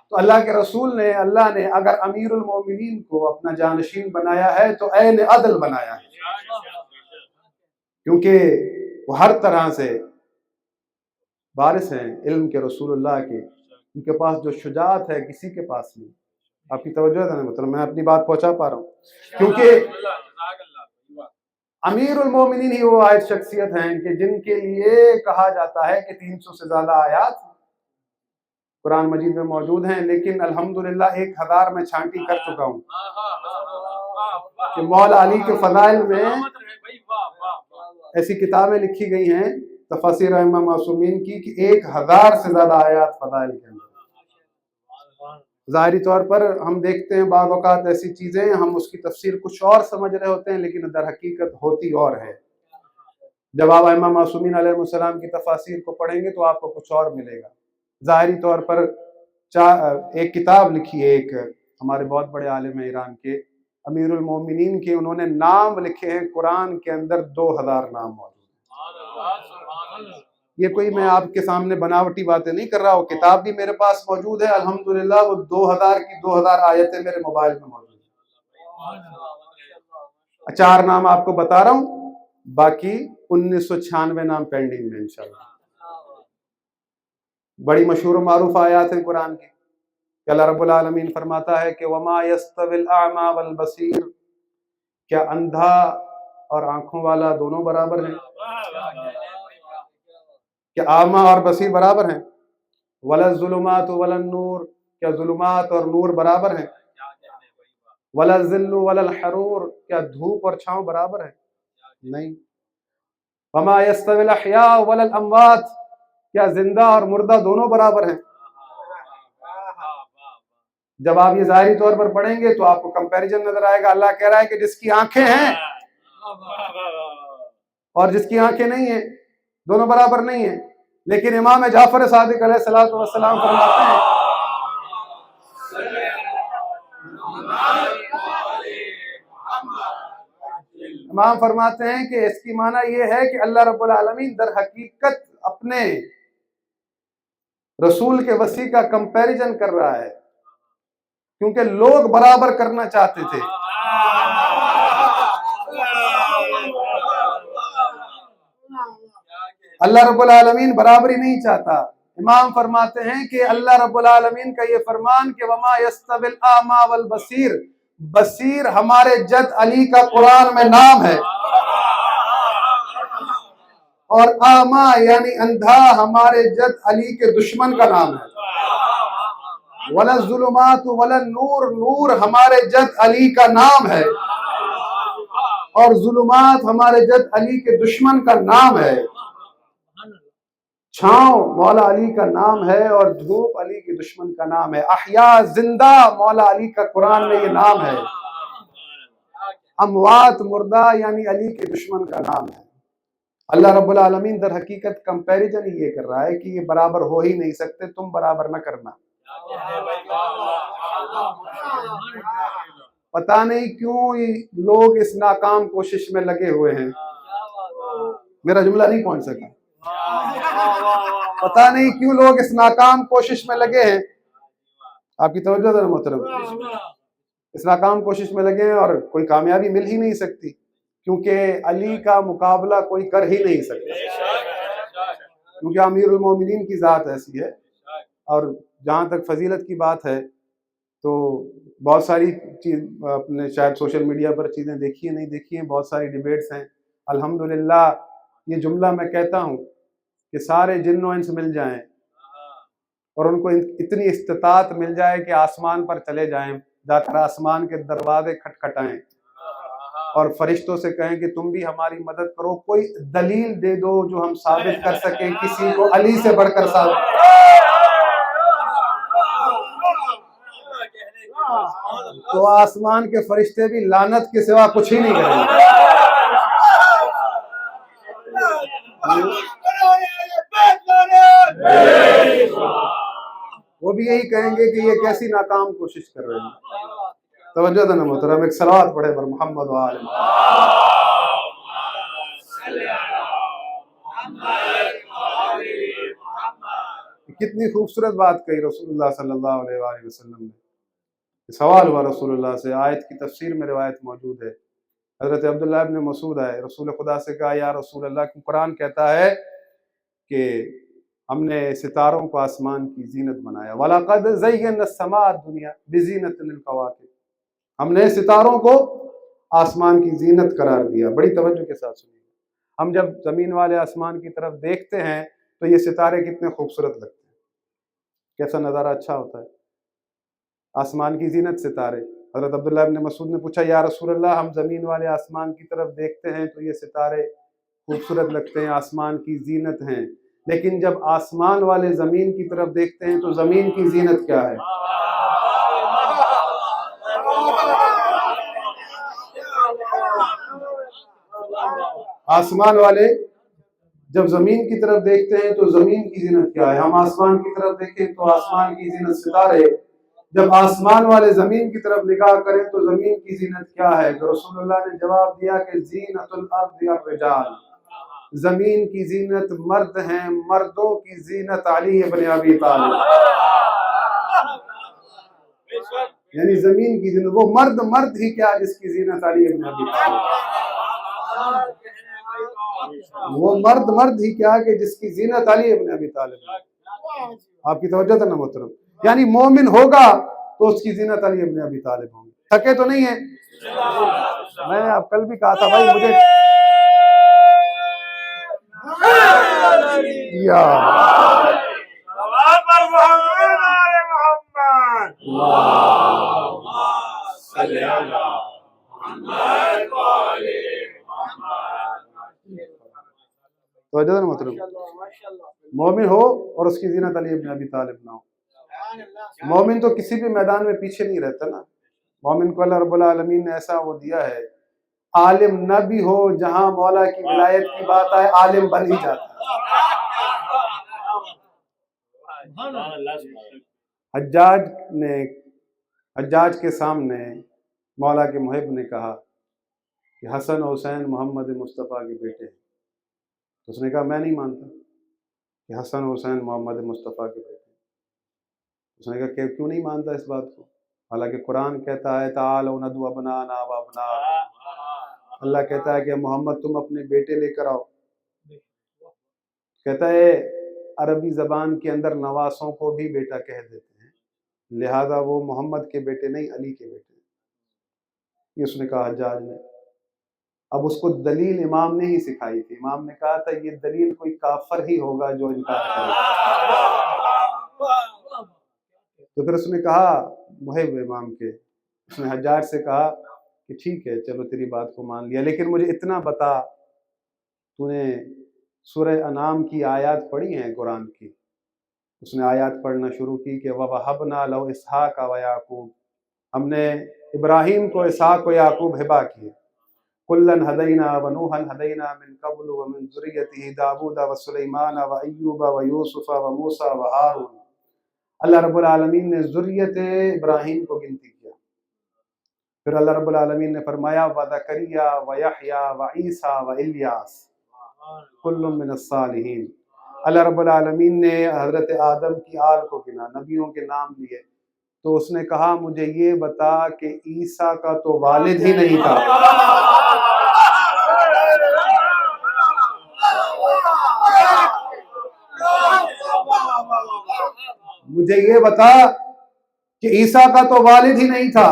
تو اللہ کے رسول نے، اللہ نے اگر امیر المومنین کو اپنا جانشین بنایا ہے تو عین عدل بنایا ہے، کیونکہ وہ ہر طرح سے وارث ہیں علم کے رسول اللہ کے. ان کے پاس جو شجاعت ہے کسی کے پاس نہیں. آپ کی توجہ ہے مطلب میں اپنی بات پہنچا پا رہا ہوں، کیونکہ امیر المومنین ہی وہ واحد شخصیت ہیں کہ جن کے لیے کہا جاتا ہے کہ 300 سے زیادہ آیات قرآن مجید میں موجود ہیں، لیکن الحمدللہ 1000 میں چھانٹی کر چکا ہوں کہ مولا علی کے فضائل میں ایسی کتابیں لکھی گئی ہیں تفاسیر ائمہ معصومین کی کہ 1000 سے زیادہ آیات فضائل کے اندر. ظاہری طور پر ہم دیکھتے ہیں بعض اوقات ایسی چیزیں ہم اس کی تفسیر کچھ اور سمجھ رہے ہوتے ہیں لیکن در حقیقت ہوتی اور ہے. جب آپ ائمہ معصومین علیہ السلام کی تفاسیر کو پڑھیں گے تو آپ کو کچھ اور ملے گا. ظاہری طور پر ایک کتاب لکھی ہے ایک ہمارے بہت بڑے عالم ایران کے امیر المومنین کے، انہوں نے نام لکھے ہیں قرآن کے اندر 2000 نام موجود ہیں. یہ کوئی میں آپ کے سامنے بناوٹی باتیں نہیں کر رہا ہوں، کتاب بھی میرے پاس موجود ہے الحمدللہ. وہ 2000 کی 2000 آیتیں میرے موبائل میں موجود ہیں. 4 نام آپ کو بتا رہا ہوں، باقی 1996 نام پینڈنگ میں انشاءاللہ. بڑی مشہور و معروف آیات ہیں قرآن کی کہ اللہ رب العالمین فرماتا ہے کہ وما یستوی الاعمی والبصیر، کیا اندھا اور آنکھوں والا دونوں برابر ہیں؟ کیا اعمی اور بصیر برابر ہیں؟ ولا الظلمات ولا النور، کیا ظلمات اور نور برابر ہیں؟ ولا الظل ولا الحرور، کیا دھوپ اور چھاؤں برابر ہیں؟ نہیں. وما یستوی الاحیاء ولا الاموات، کیا زندہ اور مردہ دونوں برابر ہیں؟ جب آپ یہ ظاہری طور پر پڑھیں گے تو آپ کو کمپیریزن نظر آئے گا. اللہ کہہ رہا ہے کہ جس کی آنکھیں ہیں اور جس کی آنکھیں نہیں ہیں دونوں برابر نہیں ہیں. لیکن امام جعفر صادق علیہ الصلوۃ والسلام فرماتے ہیں امام فرماتے ہیں کہ اس کی معنی یہ ہے کہ اللہ رب العالمین در حقیقت اپنے رسول کے وصی کا کمپیریزن کر رہا ہے، کیونکہ لوگ برابر کرنا چاہتے تھے. اللہ رب العالمین برابری نہیں چاہتا. امام فرماتے ہیں کہ اللہ رب العالمین کا یہ فرمان کہ وما یستوی الاعمی والبصیر، بصیر ہمارے جد علی کا قرآن میں نام ہے، اور اعمی یعنی اندھا ہمارے جد علی کے دشمن کا نام ہے. ولا الظلمات ولا النور، نور ہمارے جد علی کا نام ہے اور ظلمات ہمارے جد علی کے دشمن کا نام ہے. چھاؤں مولا علی کا نام ہے اور دھوپ علی کے دشمن کا نام ہے. احیاء زندہ مولا علی کا قرآن میں یہ نام ہے. اموات مردہ یعنی علی کے دشمن کا نام ہے. اللہ رب العالمین در حقیقت کمپیریزن ہی یہ کر رہا ہے کہ یہ برابر ہو ہی نہیں سکتے، تم برابر نہ کرنا. پتہ نہیں کیوں لوگ اس ناکام کوشش میں لگے ہوئے ہیں. میرا جملہ نہیں پہنچ سکا. پتہ نہیں کیوں لوگ اس ناکام کوشش میں لگے ہیں. آپ کی توجہ ذرا محترم، اس ناکام کوشش میں لگے ہیں اور کوئی کامیابی مل ہی نہیں سکتی، کیونکہ علی کا مقابلہ کوئی کر ہی نہیں سکتا، کیونکہ امیر المومنین کی ذات ایسی ہے۔ اور جہاں تک فضیلت کی بات ہے تو بہت ساری چیز اپنے شاید سوشل میڈیا پر چیزیں دیکھی ہیں، نہیں دیکھی ہیں، بہت ساری ڈیبیٹس ہیں۔ الحمدللہ یہ جملہ میں کہتا ہوں کہ سارے جن و انس مل جائیں اور ان کو اتنی استطاعت مل جائے کہ آسمان پر چلے جائیں، جا کر آسمان کے دروازے کھٹکھٹائیں اور فرشتوں سے کہیں کہ تم بھی ہماری مدد کرو، کوئی دلیل دے دو جو ہم ثابت کر سکیں کسی کو علی سے بڑھ کر ثابت، تو آسمان کے فرشتے بھی لعنت کے سوا کچھ ہی نہیں کریں گے۔ وہ بھی یہی کہیں گے کہ یہ کیسی ناکام کوشش کر رہے ہیں۔ توجہ دینا محترم، ایک صلوات پڑھے پر محمد و آل محمد۔ کتنی خوبصورت بات کہی رسول اللہ صلی اللہ علیہ وآلہ وسلم نے۔ سوال ہوا رسول اللہ سے، آیت کی تفسیر میں روایت موجود ہے، حضرت عبداللہ ابن مسعود آئے، رسول خدا سے کہا یا رسول اللہ، کہ قرآن کہتا ہے کہ ہم نے ستاروں کو آسمان کی زینت بنایا، وَلَقَدْ زَيَّنَّا السَّمَاءَ الدُّنْيَا بِزِينَةٍ لِلْكَوَاكِبِ، ہم نے ستاروں کو آسمان کی زینت قرار دیا۔ بڑی توجہ کے ساتھ سنیے، ہم جب زمین والے آسمان کی طرف دیکھتے ہیں تو یہ ستارے کتنے خوبصورت لگتے ہیں، کیسا نظارہ اچھا ہوتا ہے، آسمان کی زینت ستارے۔ حضرت عبداللہ ابن مسعود نے پوچھا یا رسول اللہ، ہم زمین والے آسمان کی طرف دیکھتے ہیں تو یہ ستارے خوبصورت لگتے ہیں، آسمان کی زینت ہیں، لیکن جب آسمان والے زمین کی طرف دیکھتے ہیں تو زمین کی زینت کیا ہے؟ آسمان والے جب زمین کی طرف دیکھتے ہیں تو زمین کی زینت کیا ہے؟ ہم آسمان کی طرف دیکھیں تو آسمان کی زینت ستارے، جب آسمان والے زمین کی طرف نگاہ کریں تو زمین کی زینت کیا ہے؟ تو رسول اللہ نے جواب دیا کہ زینت الارض الرجال، زمین کی زینت مرد ہیں، مردوں کی زینت علی ابن ابی طالب، یعنی زمین کی زینت وہ مرد ہی کیا جس کی زینت علی ابن ابی طالب، وہ مرد ہی کیا کہ جس کی زینت علی ابن ابی طالب ہے۔ آپ کی توجہ تھا نا محترم، یعنی مومن ہوگا تو اس کی زینت علی ابن ابی طالب ہوں گے۔ تھکے تو نہیں ہیں؟ میں نے اب کل بھی کہا تھا بھائی مجھے یا توجہ نا محترم، مومن ہو اور اس کی زینت علی ابن ابی طالب نہ ہو۔ مومن تو کسی بھی میدان میں پیچھے نہیں رہتا نا، مومن کو اللہ رب العالمین نے ایسا وہ دیا ہے، عالم نہ بھی ہو جہاں مولا کی ولایت کی بات آئے عالم بن ہی جاتا ہے۔ حجاج کے سامنے مولا کے محب نے کہا کہ حسن حسین محمد مصطفیٰ کے بیٹے ہیں، تو اس نے کہا میں نہیں مانتا کہ حسن حسین محمد مصطفیٰ کے بیٹے ہیں۔ اس نے کہا کہ کیوں نہیں مانتا اس بات کو، حالانکہ قرآن کہتا ہے تعالوا ندعو ابناءنا وابناءکم، اللہ کہتا ہے کہ محمد تم اپنے بیٹے لے کر آؤ، کہتا ہے عربی زبان کے اندر نواسوں کو بھی بیٹا کہہ دیتے ہیں، لہذا وہ محمد کے بیٹے نہیں علی کے بیٹے ہیں، یہ اس نے کہا حجاج نے۔ اب اس کو دلیل امام نے ہی سکھائی تھی، امام نے کہا تھا یہ دلیل کوئی کافر ہی ہوگا جو انکار کرے، تو پھر اس نے کہا محب امام کے، اس نے حجاج سے کہا کہ ٹھیک ہے چلو تیری بات کو مان لیا، لیکن مجھے اتنا بتا تو نے سورہ انعام کی آیات پڑھی ہیں قرآن کی؟ اس نے آیات پڑھنا شروع کی کہ وَوَهَبْنَا لَهُ إِسْحَاقَ وَيَعْقُوبَ، ہم نے ابراہیم کو اسحاق و یعقوب ہبا کیے، کُلًّا هَدَيْنَا وَنُوحًا هَدَيْنَا مِن قَبْلُ وَمِن ذُرِّيَّتِهِ دَاوُودَ وَسُلَيْمَانَ وَأَيُّوبَ وَيُوسُفَ وَمُوسَى وَهَارُونَ۔ اللہ رب العالمین نے ذریت ابراہیم کو گنتی کیا، پھر اللہ رب العالمین نے فرمایا وَزَكَرِيَّا وَيَحْيَا وَعِيسَى وَإِلْيَاسَ كُلٌّ مِّنَ الصَّالِحِينَ۔ اللہ رب العالمین نے حضرت آدم کی آل کو گنا، نبیوں کے نام لیے، تو اس نے کہا مجھے یہ بتا کہ عیسیٰ کا تو والد ہی نہیں تھا. مجھے یہ بتا کہ عیسیٰ کا تو والد ہی نہیں تھا.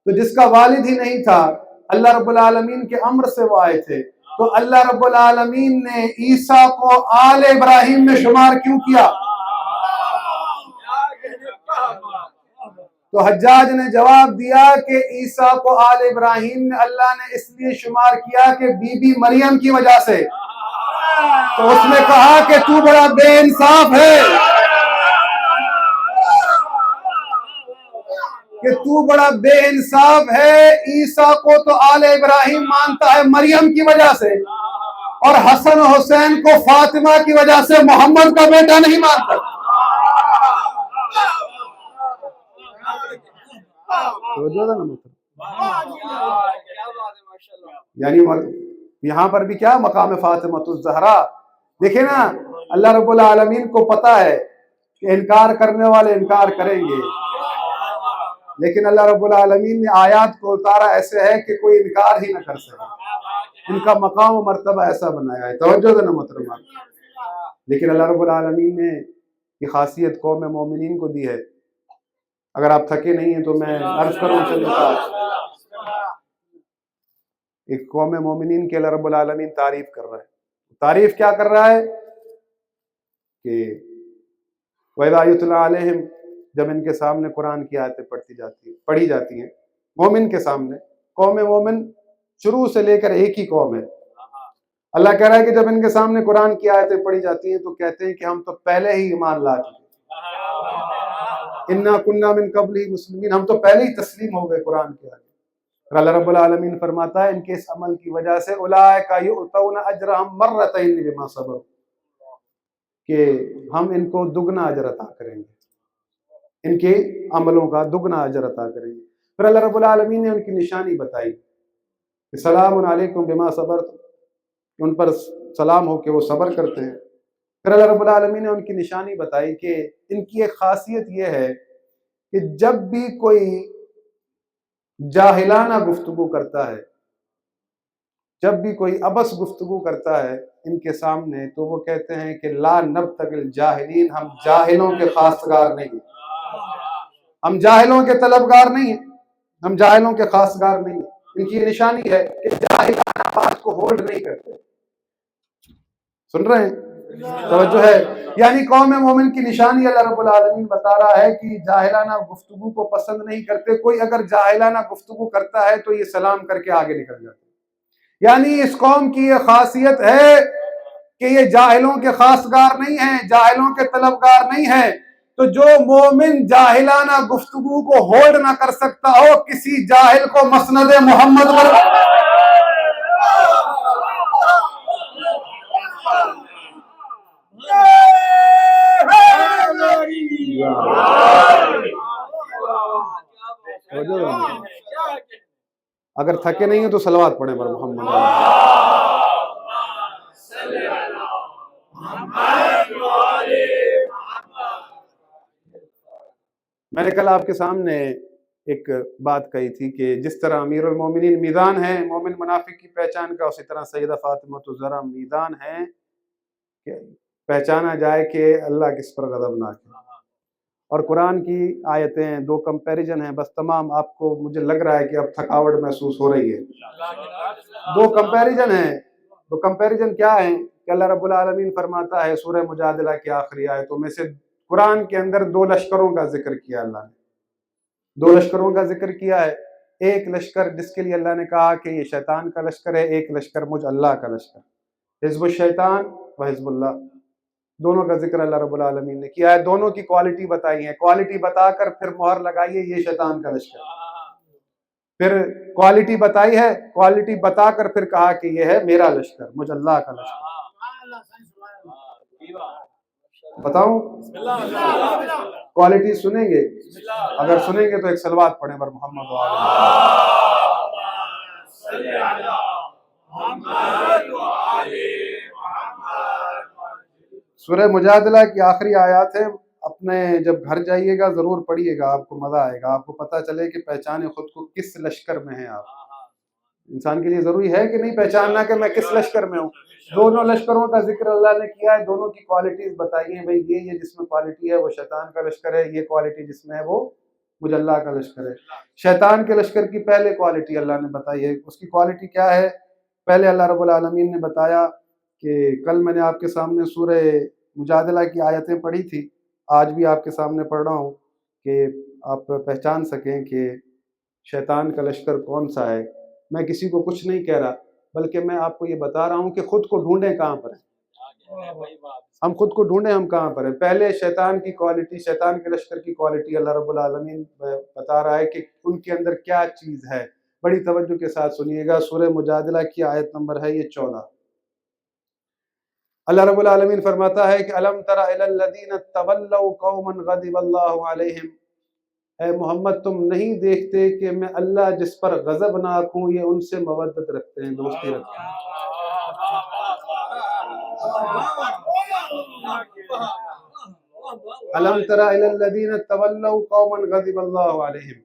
تو جس کا والد ہی نہیں تھا اللہ رب العالمین کے امر سے وہ آئے تھے. تو اللہ رب العالمین نے عیسیٰ کو آل ابراہیم میں شمار کیوں کیا؟ تو حجاج نے جواب دیا کہ عیسیٰ کو آل ابراہیم میں اللہ نے اس لیے شمار کیا کہ بی بی مریم کی وجہ سے. تو اس نے کہا کہ تو بڑا بے انصاف ہے، کہ تو بڑا بے انصاف ہے. عیسیٰ کو تو آل ابراہیم مانتا ہے مریم کی وجہ سے، اور حسن و حسین کو فاطمہ کی وجہ سے محمد کا بیٹا نہیں مانتا. یعنی یہاں پر بھی کیا مقام فاطمہ الزہرا. دیکھیں نا، اللہ رب العالمین کو پتا ہے کہ انکار کرنے والے انکار کریں گے، لیکن اللہ رب العالمین نے آیات کو اتارا ایسے ہے کہ کوئی انکار ہی نہ کر سکے. ان کا مقام و مرتبہ ایسا بنایا ہے. توجہ دینا محترمہ. لیکن اللہ رب العالمین نے یہ خاصیت قوم مومنین کو دی ہے. اگر آپ تھکے نہیں ہیں تو میں عرض کروں چلتا. ایک قوم مومنین کے اللہ رب العالمین تعریف کر رہا ہے. تعریف کیا کر رہا ہے کہ وَإِذَا يُتْلَىٰ عَلَيْهِمْ، جب ان کے سامنے قرآن کی آیتیں پڑھی جاتی ہیں مومن کے سامنے. قوم مومن شروع سے لے کر ایک ہی قوم ہے. اللہ کہہ رہا ہے کہ جب ان کے سامنے قرآن کی آیتیں پڑھی جاتی ہیں تو کہتے ہیں کہ ہم تو پہلے ہی ایمان لا چکے، اِنَّا كُنَّا مِن قَبْلِهِ مُسْلِمِينَ، ہم تو پہلے ہی تسلیم ہو گئے قرآن کے آگے. اور اللہ رب العالمین فرماتا ہے ان کے اس عمل کی وجہ سے اولئک یؤتون اجرهم مرتین بما صبروا، کہ ہم ان کو دگنا اجر عطا کریں گے، ان کے عملوں کا دگنا اجر عطا کریں گے. پھر اللہ رب العالمین نے ان کی نشانی بتائی کہ سلام علیکم بما صبرتم، ان پر سلام ہو کہ وہ صبر کرتے ہیں. پھر اللہ رب العالمین نے ان کی نشانی بتائی کہ ان کی ایک خاصیت یہ ہے کہ جب بھی کوئی جاہلانہ گفتگو کرتا ہے، جب بھی کوئی ابس گفتگو کرتا ہے ان کے سامنے، تو وہ کہتے ہیں کہ لا نبتغی الجاہلین، ہم جاہلوں کے خواستگار نہیں ہیں، ہم جاہلوں کے طلبگار نہیں ہیں، ہم جاہلوں کے خواستگار نہیں ہیں. ان کی یہ نشانی ہے کہ جاہلانہ بات کو ہولڈ نہیں کرتے. سن رہے ہیں؟ توجہ ہے. یعنی قوم مومن کی نشانی اللہ رب العالمین بتا رہا ہے کہ جاہلانہ گفتگو کو پسند نہیں کرتے. کوئی اگر جاہلانہ گفتگو کرتا ہے تو یہ سلام کر کے آگے نکل جاتا ہے. یعنی اس قوم کی یہ خاصیت ہے کہ یہ جاہلوں کے خواستگار نہیں ہیں، جاہلوں کے طلبگار نہیں ہیں. تو جو مومن جاہلانہ گفتگو کو ہولڈ نہ کر سکتا ہو، کسی جاہل کو مسند محمد پر اگر تھکے نہیں ہیں تو صلوات پڑھیں پر محمد. میں نے کل آپ کے سامنے ایک بات کہی تھی کہ جس طرح امیر المومنین میزان ہے مومن منافق کی پہچان کا، اسی طرح سیدہ فاطمہ الزہرا میزان ہے کہ پہچانا جائے کہ اللہ کس پر غضبناک ہے. اور قرآن کی آیتیں دو کمپیریزن ہیں بس تمام. آپ کو مجھے لگ رہا ہے کہ اب تھکاوٹ محسوس ہو رہی ہے. دو کمپیریزن ہیں. تو کمپیریزن کیا ہے کہ اللہ رب العالمین فرماتا ہے سورہ مجادلہ کی آخری آیتوں میں سے، قرآن کے اندر دو لشکروں کا ذکر کیا. اللہ نے دو لشکروں کا ذکر کیا ہے. ایک لشکر جس کے لیے اللہ نے کہا کہ یہ شیطان کا لشکر ہے، ایک لشکر مجھ اللہ کا لشکر، حزب الشیطان و حزب اللہ. دونوں کا ذکر اللہ رب العالمین نے کیا ہے. دونوں کی کوالٹی بتائی ہے. کوالٹی بتا کر پھر مہر لگائیے یہ شیطان کا لشکر. پھر کوالٹی بتائی ہے، کوالٹی بتا کر پھر کہا کہ یہ ہے میرا لشکر، مجھ اللہ کا لشکر. بتاؤں کوالٹی سنیں گے؟ اگر سنیں گے تو ایک صلوات پڑھیں پر محمد و آلہ. سورہ مجادلہ کی آخری آیات ہیں. اپنے جب گھر جائیے گا ضرور پڑھیے گا، آپ کو مزہ آئے گا، آپ کو پتہ چلے کہ پہچانے خود کو کس لشکر میں ہیں آپ۔ انسان کے لیے ضروری ہے کہ نہیں پہچاننا کہ میں کس لشکر میں ہوں۔ دونوں لشکروں کا ذکر اللہ نے کیا ہے، دونوں کی کوالٹیز بتائی ہیں، بھئی یہ جس میں کوالٹی ہے وہ شیطان کا لشکر ہے، یہ کوالٹی جس میں ہے وہ مجھے اللہ کا لشکر ہے۔ شیطان کے لشکر کی پہلے کوالٹی اللہ نے بتائی ہے، اس کی کوالٹی کیا ہے؟ پہلے اللہ رب العالمین نے بتایا کہ کل میں نے آپ کے سامنے سورہ مجادلہ کی آیتیں پڑھی تھی، آج بھی آپ کے سامنے پڑھ رہا ہوں کہ آپ پہچان سکیں کہ شیطان کا لشکر کون سا ہے۔ میں کسی کو کچھ نہیں کہہ رہا، بلکہ میں آپ کو یہ بتا رہا ہوں کہ خود کو ڈھونڈیں کہاں پر ہیں، ہم خود کو ڈھونڈیں ہم کہاں پر ہیں۔ پہلے شیطان کی کوالٹی، شیطان کے لشکر کی کوالٹی اللہ رب العالمین بتا رہا ہے کہ ان کے اندر کیا چیز ہے۔ بڑی توجہ کے ساتھ سنیے گا، سورہ مجادلہ کی آیت نمبر ہے یہ 14۔ اللہ رب العالمین فرماتا ہے کہ الم تر الی الذین تولوا قوما غضب اللہ علیہم، اے محمد تم نہیں دیکھتے کہ میں اللہ جس پر غضبناک ہوں یہ ان سے مودت رکھتے ہیں، دوستی رکھتے ہیں۔ الم تر الی الذین تولوا قوما غضب اللہ علیہم،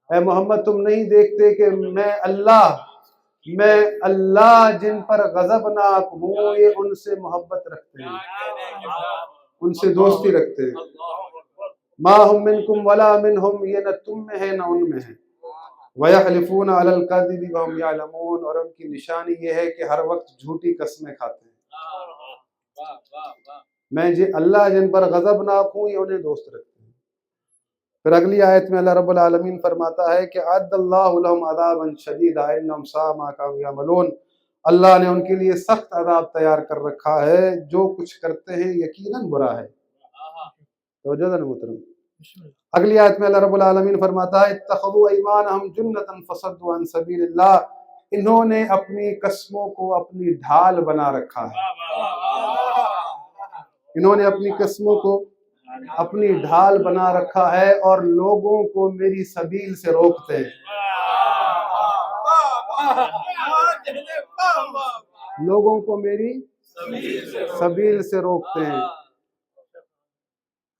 اے محمد تم نہیں دیکھتے کہ میں اللہ جن پر غضبناک ہوں یہ ان سے محبت رکھتے ہیں، ان سے دوستی رکھتے ہیں۔ ما ہم منکم ولا منہم، یہ نہ تم میں ہے نہ ان میں ہے۔ وَيَحْلِفُونَ عَلَى الْكَذِبِ وَهُمْ يَعْلَمُونَ، اور ان کی نشانی یہ ہے کہ ہر وقت جھوٹی قسمیں کھاتے ہیں۔ میں اللہ جن پر غضبناک ہوں یہ انہیں دوست رکھتے ہیں۔ پھر اگلی آیت میں اللہ رب العالمین فرماتا ہے کہ عَدَّ اللَّهُ لَهُمْ عَذَابًا شَدِيدًا إِنَّهُمْ سَاءَ مَا كَانُوا يَعْمَلُونَ، اللہ نے ان کے لیے سخت عذاب تیار کر رکھا ہے، جو کچھ کرتے ہیں یقیناً برا ہے۔ توجہ ذرا محترم، اگلی آیت میں اللہ رب العالمین فرماتا ہے اتخذوا ایمانہم جنۃ فصدوا عن سبیل اللہ، انہوں نے اپنی قسموں کو اپنی ڈھال بنا رکھا ہے، انہوں نے اپنی قسموں کو اپنی ڈھال بنا رکھا ہے اور لوگوں کو میری سبیل سے روکتے ہیں، لوگوں کو میری سبیل سے روکتے ہیں،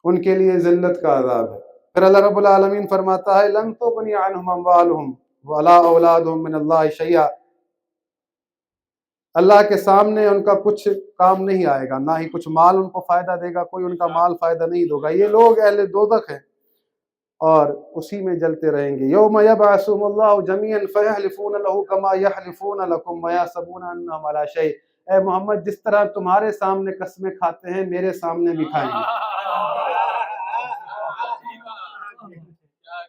ان کے لیے ذلت کا عذاب ہے۔ پھر اللہ رب العالمین فرماتا ہے لن تغنی عنہم اموالہم ولا اولادہم من اللہ شیئا، اللہ کے سامنے ان کا کچھ کام نہیں آئے گا، نہ ہی کچھ مال ان کو فائدہ دے گا، کوئی ان کا مال فائدہ نہیں دے گا، یہ لوگ اہل دوزخ ہیں اور اسی میں جلتے رہیں گے۔ یوم یبعثہم اللہ جمیعا فیحلفون لہ کما یحلفون لکم ویحسبون انہم علی شیء، اے محمد جس طرح تمہارے سامنے قسمیں کھاتے ہیں میرے سامنے بھی کھائیں گے،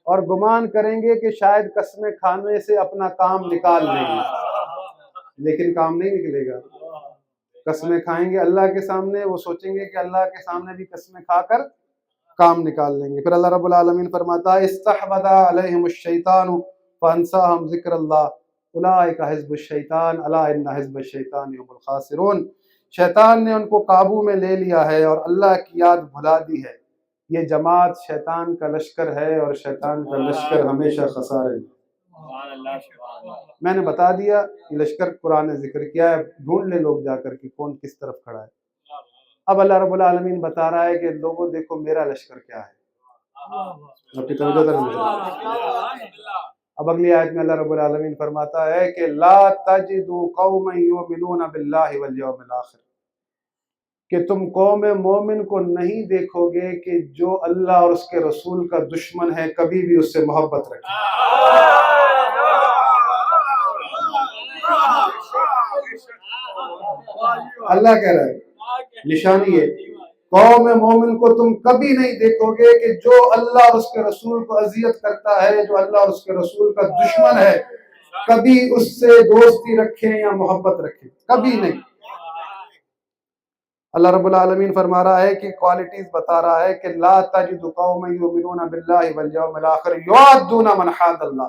اور گمان کریں گے کہ شاید قسمیں کھانے سے اپنا کام نکال لیں گے، لیکن کام نہیں نکلے گا۔ قسمیں کھائیں گے اللہ کے سامنے، وہ سوچیں گے کہ اللہ کے سامنے بھی قسمیں کھا کر کام نکال لیں گے۔ پھر اللہ رب العالمین فرماتا ہے استحوذ علیہم الشیطان فانساہم ذکر اللہ اولئک حزب الشیطان الا ان حزب الشیطان هم الخاسرون، شیطان نے ان کو قابو میں لے لیا ہے اور اللہ کی یاد بھلا دی ہے، یہ جماعت شیطان کا لشکر ہے اور شیطان کا لشکر ہمیشہ خسارے میں۔ میں نے بتا دیا کہ لشکر قرآن نے ذکر کیا ہے، ڈھونڈ لے لوگ جا کر کہ کون کس طرف کھڑا ہے۔ اب اللہ رب العالمین بتا رہا ہے کہ لوگوں دیکھو میرا لشکر کیا ہے، آپ کی توجہ ذرا۔ اب اگلی آیت میں اللہ رب العالمین فرماتا ہے کہ لا تجدوا قوما یؤمنون باللہ والیوم الآخر، کہ تم قوم مومن کو نہیں دیکھو گے کہ جو اللہ اور اس کے رسول کا دشمن ہے کبھی بھی اس سے محبت رکھے۔ اللہ کہہ رہا ہے نشانی ہے، قوم مومن کو تم کبھی نہیں دیکھو گے کہ جو اللہ اور اس کے رسول کو اذیت کرتا ہے، جو اللہ اور اس کے رسول کا دشمن ہے، کبھی اس سے دوستی رکھیں یا محبت رکھیں، کبھی نہیں۔ اللہ رب العالمین فرما رہا ہے کہ کوالٹیز بتا رہا ہے کہ لا تجد قوما یؤمنون باللہ والیوم الآخر یوادون من حاد اللہ،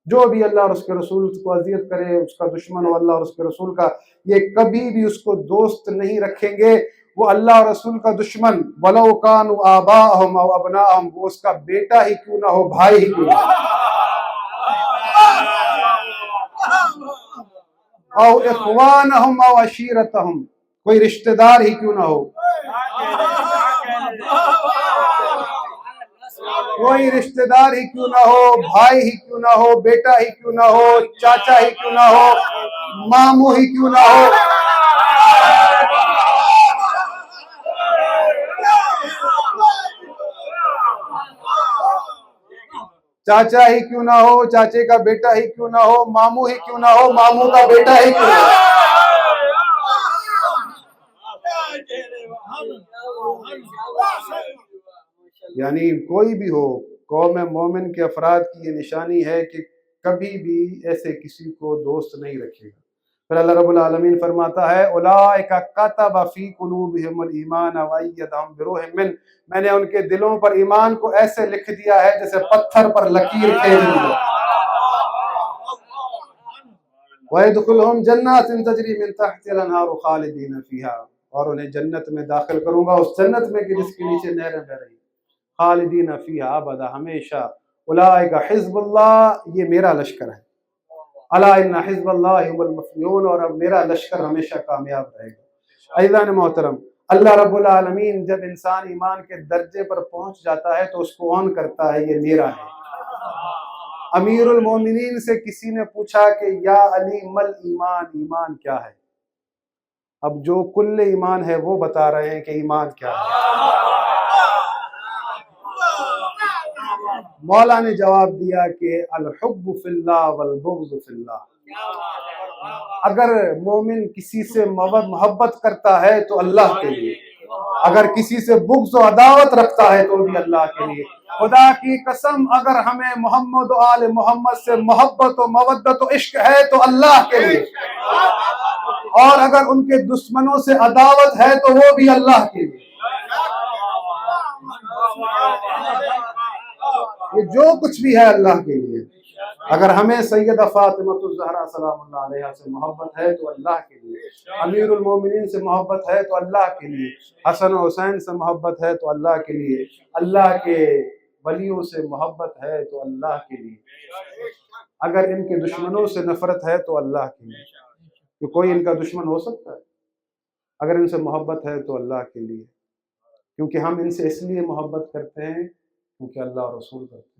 جو بھی اللہ اور اس کے رسول کو اذیت کرے، اس کا دشمن ہو اللہ اور اس کے رسول کا، یہ کبھی بھی اس کو دوست نہیں رکھیں گے، وہ اللہ اور رسول کا دشمن وَلَوْ كَانُوا آبَاءَهُمْ أَوْ أَبْنَاءَهُمْ، وہ اس کا بیٹا ہی کیوں نہ ہو، بھائی ہی کیوں نہ ہو، أَوْ إِخْوَانَهُمْ أَوْ عَشِيرَتَهُمْ، کوئی رشتہ دار ہی کیوں نہ ہو۔ کوئی رشتہ دار ہی کیوں نہ ہو، بھائی ہی کیوں نہ ہو، بیٹا ہی کیوں نہ ہو، چاچا ہی کیوں نہ ہو، ماموں ہی کیوں نہ ہو، چاچا ہی کیوں نہ ہو، چاچے کا بیٹا ہی کیوں نہ ہو، ماموں ہی کیوں نہ ہو، ماموں کا بیٹا ہی کیوں نہ ہو، یعنی کوئی بھی ہو، قوم مومن کے افراد کی یہ نشانی ہے کہ کبھی بھی ایسے کسی کو دوست نہیں رکھے گا۔ پھر اللہ رب العالمین فرماتا ہے اولئک کتب فی قلوبہم الایمان وایدہم بروح من، میں نے ان کے دلوں پر ایمان کو ایسے لکھ دیا ہے جیسے پتھر پر لکیر کھینچ دی جائے۔ وَيَدْخُلُهُمْ جَنَّاتٍ تَجْرِي مِن تَحْتِهَا الْأَنْهَارُ خَالِدِينَ فِيهَا، اور انہیں جنت میں داخل کروں گا، اس جنت میں کہ جس کے نیچے نہریں بہ رہی، خالدین فیہا ابدا، ہمیشہ۔ اولئک حزب اللہ، یہ میرا لشکر ہے، الا ان حزب اللہ هم المفلحون، اور اب میرا لشکر ہمیشہ کامیاب رہے گا۔ عزیزان محترم، اللہ رب العالمین جب انسان ایمان کے درجے پر پہنچ جاتا ہے تو اس کو آن کرتا ہے، یہ میرا ہے۔ امیر المومنین سے کسی نے پوچھا کہ یا علی مل ایمان، ایمان کیا ہے؟ اب جو کل ایمان ہے وہ بتا رہے ہیں کہ ایمان کیا ہے۔ مولا نے جواب دیا کہ الحب فی اللہ والبغض فی اللہ، اگر مومن کسی سے محبت کرتا ہے تو اللہ کے لیے، اگر کسی سے بغض و عداوت رکھتا ہے تو بھی اللہ کے لیے۔ خدا کی قسم اگر ہمیں محمد و آل محمد سے محبت و مودت و عشق ہے تو اللہ کے لیے، اور اگر ان کے دشمنوں سے عداوت ہے تو وہ بھی اللہ کے لیے۔ یہ جو کچھ بھی ہے اللہ کے لیے۔ اگر ہمیں سیدہ فاطمہ الزہرا سلام اللہ علیہا سے محبت ہے تو اللہ کے لیے، امیر المومنین سے محبت ہے تو اللہ کے لیے، حسن و حسین سے محبت ہے تو اللہ کے لیے، اللہ کے ولیوں سے محبت ہے تو اللہ کے لیے، اگر ان کے دشمنوں سے نفرت ہے تو اللہ کے لیے، کہ کوئی ان کا دشمن ہو سکتا ہے؟ اگر ان سے محبت ہے تو اللہ کے لیے، کیونکہ ہم ان سے اس لیے محبت کرتے ہیں کیونکہ اللہ اور رسول کرتے ہیں۔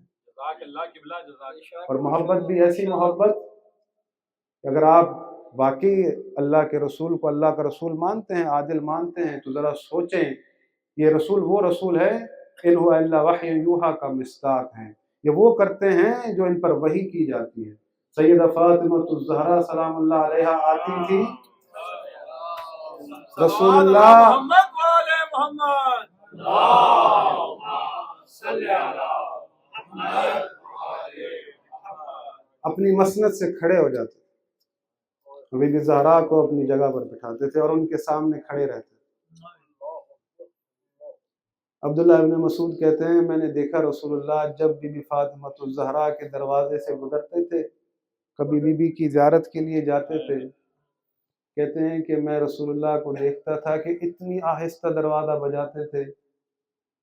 اور محبت بھی ایسی محبت کہ اگر آپ واقعی اللہ کے رسول کو اللہ کا رسول مانتے ہیں، عادل مانتے ہیں، تو ذرا سوچیں یہ رسول وہ رسول ہے ان هو الا وحی یوحی کا مصداق ہیں، یہ وہ کرتے ہیں جو ان پر وحی کی جاتی ہے۔ سیدہ فاطمہ الزہرا سلام اللہ علیہا آتی تھی، رسول اللہ اپنی مسند سے کھڑے ہو جاتے، بی بی زہرا کو اپنی جگہ پر بٹھاتے تھے اور ان کے سامنے کھڑے رہتے۔ عبداللہ ابن مسعود کہتے ہیں میں نے دیکھا رسول اللہ جب بی بی فاطمہ الزہرا کے دروازے سے گزرتے تھے، کبھی بی بی کی زیارت کے لیے جاتے تھے، کہتے ہیں کہ میں رسول اللہ کو دیکھتا تھا کہ اتنی آہستہ دروازہ بجاتے تھے۔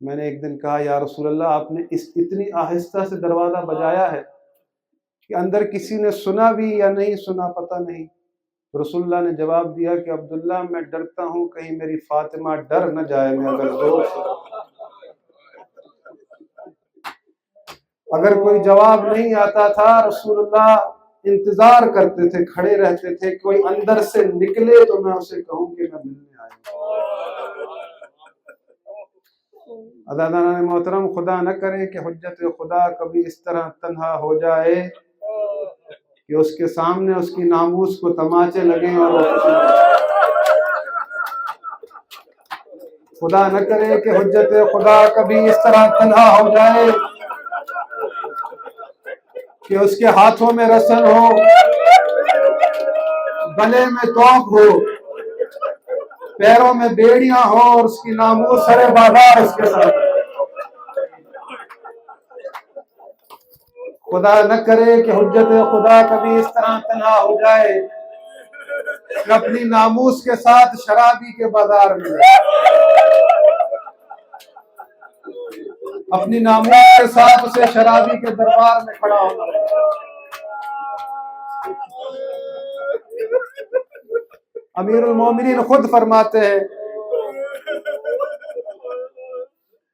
میں نے ایک دن کہا یا رسول اللہ آپ نے اتنی آہستہ سے دروازہ بجایا ہے کہ اندر کسی نے سنا بھی یا نہیں سنا پتہ نہیں۔ رسول اللہ نے جواب دیا کہ عبداللہ میں ڈرتا ہوں کہیں میری فاطمہ ڈر نہ جائے، میں اگر زور سے اگر کوئی جواب نہیں آتا تھا رسول اللہ انتظار کرتے تھے، کھڑے رہتے تھے، کوئی اندر سے نکلے تو میں اسے کہوں کہ میں ملنے آیا ہوں۔ عزیزان محترم، خدا نہ کرے کہ حجت خدا کبھی اس طرح تنہا ہو جائے کہ اس کے سامنے اس کی ناموس کو تماچے لگیں، اور خدا نہ کرے کہ حجت خدا کبھی اس طرح تنہا ہو جائے کہ اس کے ہاتھوں میں رسن ہو، گلے میں توق ہو، پیروں میں بیڑیاں ہوں، اور اس کی ناموس سرے بازار اس کے ساتھ۔ خدا نہ کرے کہ حجت خدا کبھی اس طرح تنہا ہو جائے کہ اپنی ناموس کے ساتھ شرابی کے بازار میں، اپنی ناموس کے ساتھ اسے شرابی کے دربار میں کھڑا ہونا۔ امیر المومنین خود فرماتے ہیں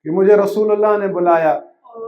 کہ مجھے رسول اللہ نے بلایا،